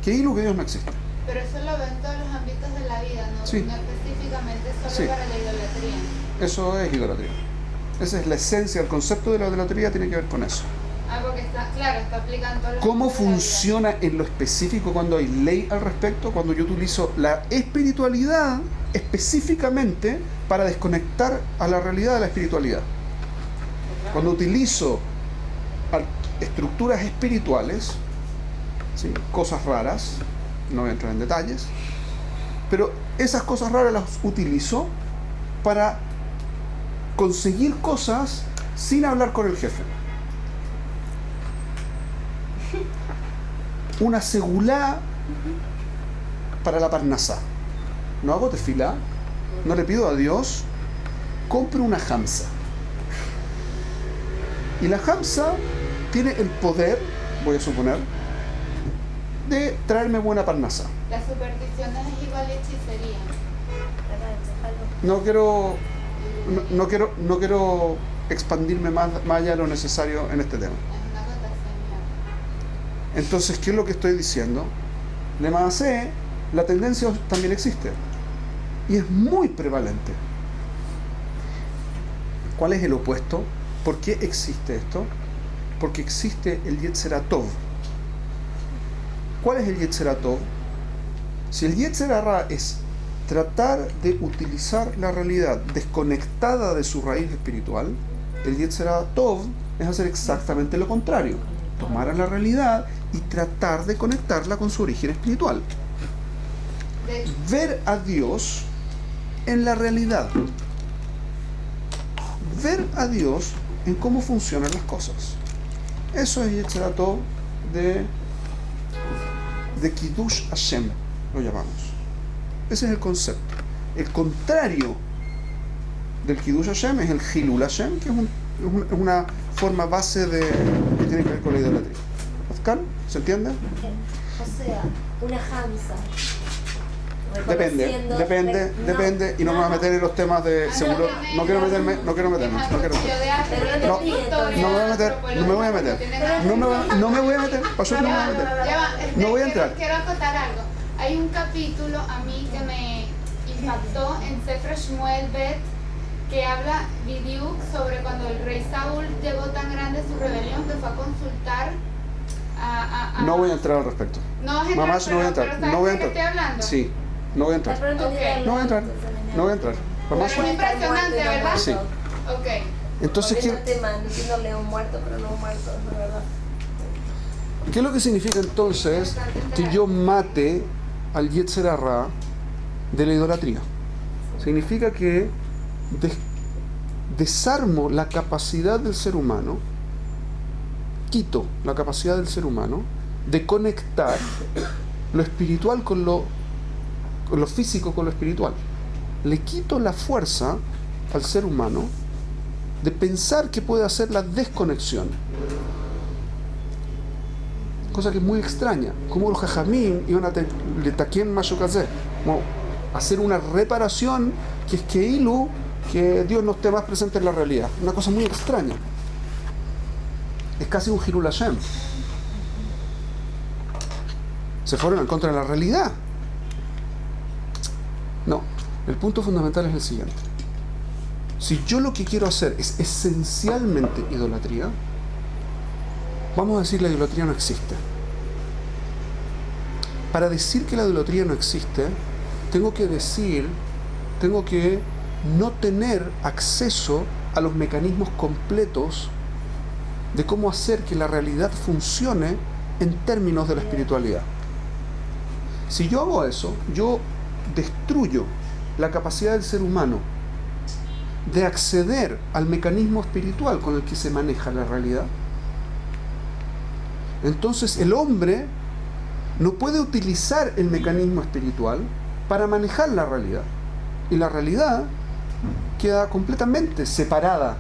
que ahí lo que Dios no existe. Pero eso lo ven en todos los ámbitos de la vida, no, Sí. no específicamente solo Sí. para la idolatría. Eso es idolatría. Esa es la esencia, el concepto de la idolatría tiene que ver con eso. Ah, porque está, claro, está aplicando todos los ¿Cómo ámbitos de la vida. funciona en lo específico cuando hay ley al respecto? Cuando yo utilizo la espiritualidad específicamente para desconectar a la realidad de la espiritualidad. Cuando utilizo estructuras espirituales, ¿sí?, cosas raras, no voy a entrar en detalles, pero esas cosas raras las utilizo para conseguir cosas sin hablar con el jefe. Una segulá para la parnasá. No hago tefilá, no le pido a Dios, compro una hamsa. Y la hamsa tiene el poder, voy a suponer, de traerme buena parnasá. La superstición es igual a hechicería. No quiero expandirme más allá de lo necesario en este tema. Es una rotación. Entonces, ¿qué es lo que estoy diciendo? Le maasé, la tendencia también existe. Y es muy prevalente. ¿Cuál es el opuesto? ¿Por qué existe esto? Porque existe el Yetzer Tov. ¿Cuál es el Yetzer Tov? Si el Yetzer Hara es tratar de utilizar la realidad desconectada de su raíz espiritual, el Yetzer Tov es hacer exactamente lo contrario. Tomar a la realidad y tratar de conectarla con su origen espiritual. Ver a Dios en la realidad. Ver a Dios en cómo funcionan las cosas. Eso es Yetzer Tov de Kiddush Hashem, lo llamamos. Ese es el concepto. El contrario del Kiddush Hashem es el Hilul Hashem, que es una forma base que tiene que ver con la idolatría. ¿Afkan? ¿Se entiende? O sea, una hamsa. Depende, y no me voy a meter en los temas de seguro. No quiero meterme. No me voy a meter. Pasó que no me voy a meter. No voy a entrar. Quiero acotar algo. Hay un capítulo a mí que me impactó en Sefer Shmuel Bet, que habla Bidiuk sobre cuando el rey Saúl llegó tan grande su rebelión que fue a consultar a No voy a entrar al respecto. No, Mamás, no voy a entrar. No voy a entrar. ¿Estoy hablando? Sí, no voy a entrar. No voy a entrar. No voy a entrar. Mamás. Pero es impresionante, ¿verdad? Sí. Ok. Entonces, Volviendo al tema, no entiendo león muerto, pero no muerto, es verdad. ¿qué es lo que significa entonces que yo mate al Yetzer Hara de la idolatría? Significa que desarmo la capacidad del ser humano, quito la capacidad del ser humano de conectar lo espiritual con lo físico con lo espiritual. Le quito la fuerza al ser humano de pensar que puede hacer la desconexión. Cosa que es muy extraña. Como los jajamín iban a letaquien mashukazé, como hacer una reparación que es que Dios no esté más presente en la realidad. Una cosa muy extraña. Es casi un Hilul Hashem. Se fueron en contra de la realidad. No, el punto fundamental es el siguiente. Si yo lo que quiero hacer es esencialmente idolatría, vamos a decir la idolatría no existe. Para decir que la idolatría no existe, tengo que no tener acceso a los mecanismos completos de cómo hacer que la realidad funcione en términos de la espiritualidad. Si yo hago eso, yo destruyo la capacidad del ser humano de acceder al mecanismo espiritual con el que se maneja la realidad. Entonces el hombre no puede utilizar el mecanismo espiritual para manejar la realidad. Y la realidad queda completamente separada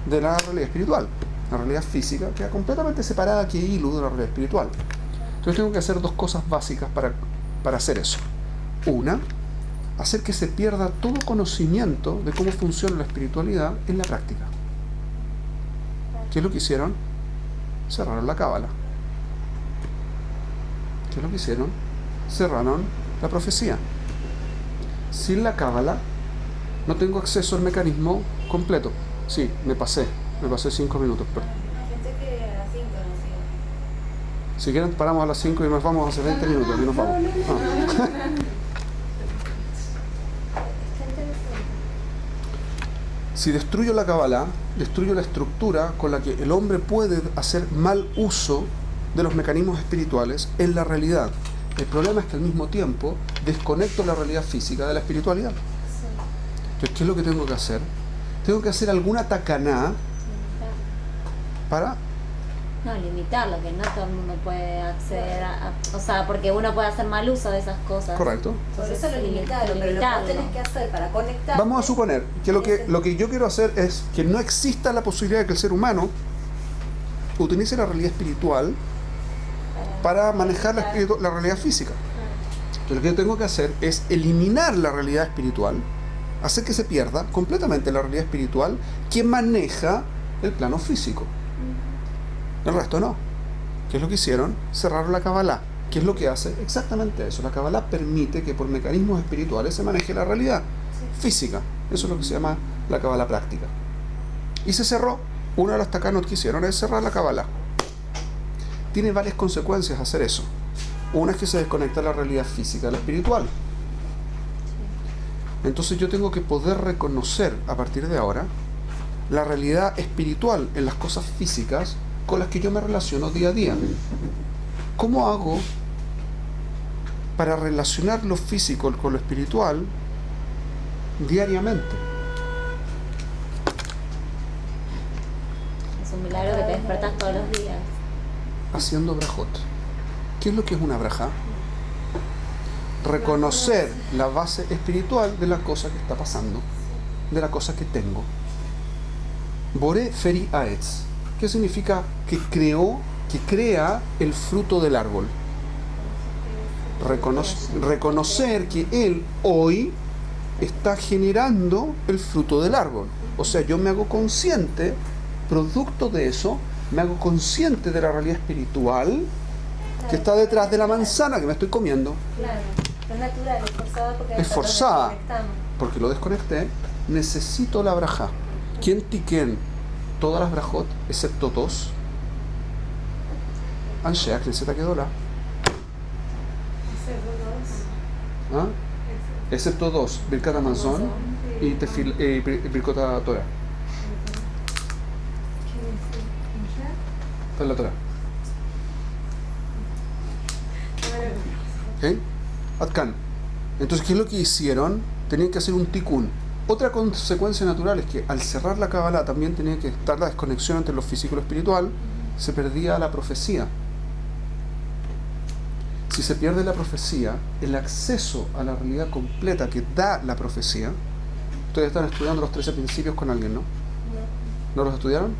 de la realidad espiritual. La realidad física queda completamente separada que hilo de la realidad espiritual. Entonces tengo que hacer dos cosas básicas para hacer eso. Una, hacer que se pierda todo conocimiento de cómo funciona la espiritualidad en la práctica. ¿Qué es lo que hicieron? Cerraron la cábala. ¿Qué es lo que hicieron? Cerraron la profecía. Sin la cábala no tengo acceso al mecanismo completo. Sí, me pasé 5 minutos. Pero Pensé que a las 5 no. si quieren paramos a las 5 y nos vamos hace 20 minutos y nos vamos. Si destruyo la cábala, destruyo la estructura con la que el hombre puede hacer mal uso de los mecanismos espirituales en la realidad. El problema es que al mismo tiempo desconecto la realidad física de la espiritualidad. Entonces, ¿qué es lo que tengo que hacer? Tengo que hacer alguna tacaná para... No, limitarlo, que no todo el mundo puede acceder o sea, porque uno puede hacer mal uso de esas cosas. Correcto. Por eso lo limitaron, pero lo que vos tenés que hacer para conectar. Vamos a suponer que lo que yo quiero hacer es que no exista la posibilidad de que el ser humano utilice la realidad espiritual para manejar la realidad física. Entonces, lo que yo tengo que hacer es eliminar la realidad espiritual, hacer que se pierda completamente la realidad espiritual que maneja el plano físico. El resto no. ¿Qué es lo que hicieron? Cerraron la Kabbalah. ¿Qué es lo que hace? Exactamente eso. La Kabbalah permite que por mecanismos espirituales se maneje la realidad física. Eso es lo que se llama la Kabbalah práctica. Y se cerró. Una de las takanot que hicieron es cerrar la Kabbalah. Tiene varias consecuencias hacer eso. Una es que se desconecta la realidad física de la espiritual. Entonces yo tengo que poder reconocer a partir de ahora la realidad espiritual en las cosas físicas con las que yo me relaciono día a día. ¿Cómo hago para relacionar lo físico con lo espiritual diariamente? Es un milagro que te despertas todos los días. Haciendo brajot. ¿Qué es lo que es una braja? Reconocer la base espiritual de la cosa que está pasando, de la cosa que tengo. Boré feri aetz. ¿Qué significa? Que crea el fruto del árbol. Reconocer que él hoy está generando el fruto del árbol. O sea, yo me hago consciente, producto de eso, me hago consciente de la realidad espiritual que está detrás de la manzana que me estoy comiendo. Claro, es natural, es forzada porque Es forzada, porque lo desconecté. Necesito la braja. ¿Quién tiquen? Todas las brajot, excepto dos. Ansheak, Knesset Gedolah. ¿Ah? Excepto dos, Birkat Hamazon y Birkot Torah. Está en la Torah. ¿Ok? Adkan. Entonces, ¿qué es lo que hicieron? Tenían que hacer un tikkun. Otra consecuencia natural es que al cerrar la Kabbalah también tenía que estar la desconexión entre lo físico y lo espiritual. Se perdía la profecía. Si se pierde la profecía, el acceso a la realidad completa que da la profecía. Ustedes están estudiando los 13 principios con alguien, ¿no? ¿No los estudiaron?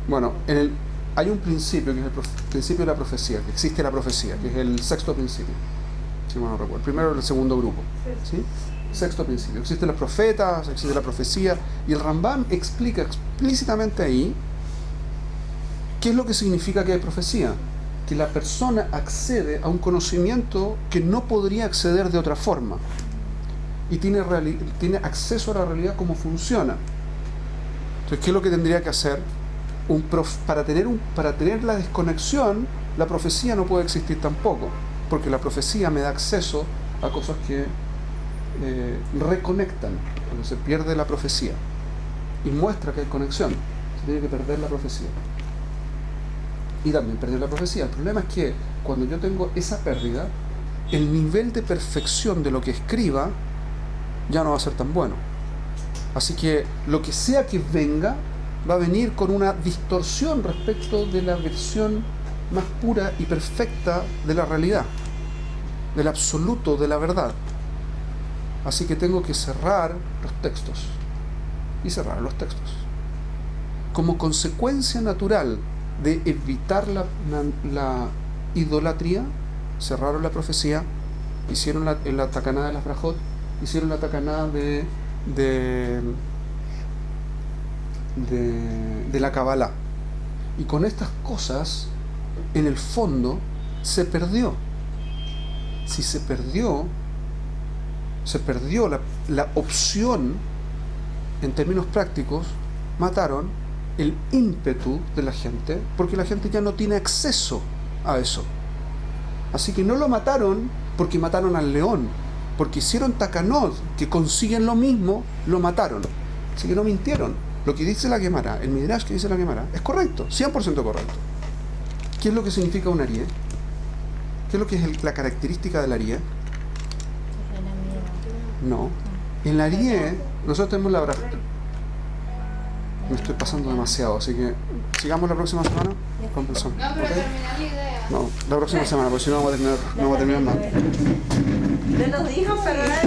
Bueno, hay un principio que es el principio de la profecía, que existe la profecía, que es el sexto principio. Si no recuerdo. El primero y el segundo grupo. ¿Sí? Sexto principio. Existen los profetas, existe la profecía. Y el Rambam explica explícitamente ahí qué es lo que significa que hay profecía. Que la persona accede a un conocimiento que no podría acceder de otra forma. Y tiene acceso a la realidad como funciona. Entonces, ¿qué es lo que tendría que hacer? Para tener la desconexión, la profecía no puede existir tampoco. Porque la profecía me da acceso a cosas que reconectan, cuando se pierde la profecía y muestra que hay conexión. Se tiene que perder la profecía y también perder la profecía. El problema es que cuando yo tengo esa pérdida, el nivel de perfección de lo que escriba ya no va a ser tan bueno. Así que lo que sea que venga va a venir con una distorsión respecto de la versión más pura y perfecta de la realidad, del absoluto de la verdad. Así que tengo que cerrar los textos y cerrar los textos. Como consecuencia natural de evitar la idolatría, cerraron la profecía, hicieron la tacaná de las brajot, hicieron la tacaná de la Kabbalah. Y con estas cosas, en el fondo, se perdió. Si se perdió la opción, en términos prácticos, mataron el ímpetu de la gente, porque la gente ya no tiene acceso a eso. Así que no lo mataron porque mataron al león, porque hicieron takanot que consiguen lo mismo, lo mataron. Así que no mintieron. Lo que dice la Gemara, el Midrash que dice la Gemara, es correcto, 100% correcto. ¿Qué es lo que significa un arié? ¿Qué es lo que es la característica del arié? No. El arié, nosotros tenemos la braja. Me estoy pasando demasiado, así que sigamos la próxima semana. Compensamos. No, pero ¿Ok? terminar la idea. No, la próxima semana, porque si no vamos a terminar, no vamos a terminar nada. Me lo dijo, pero era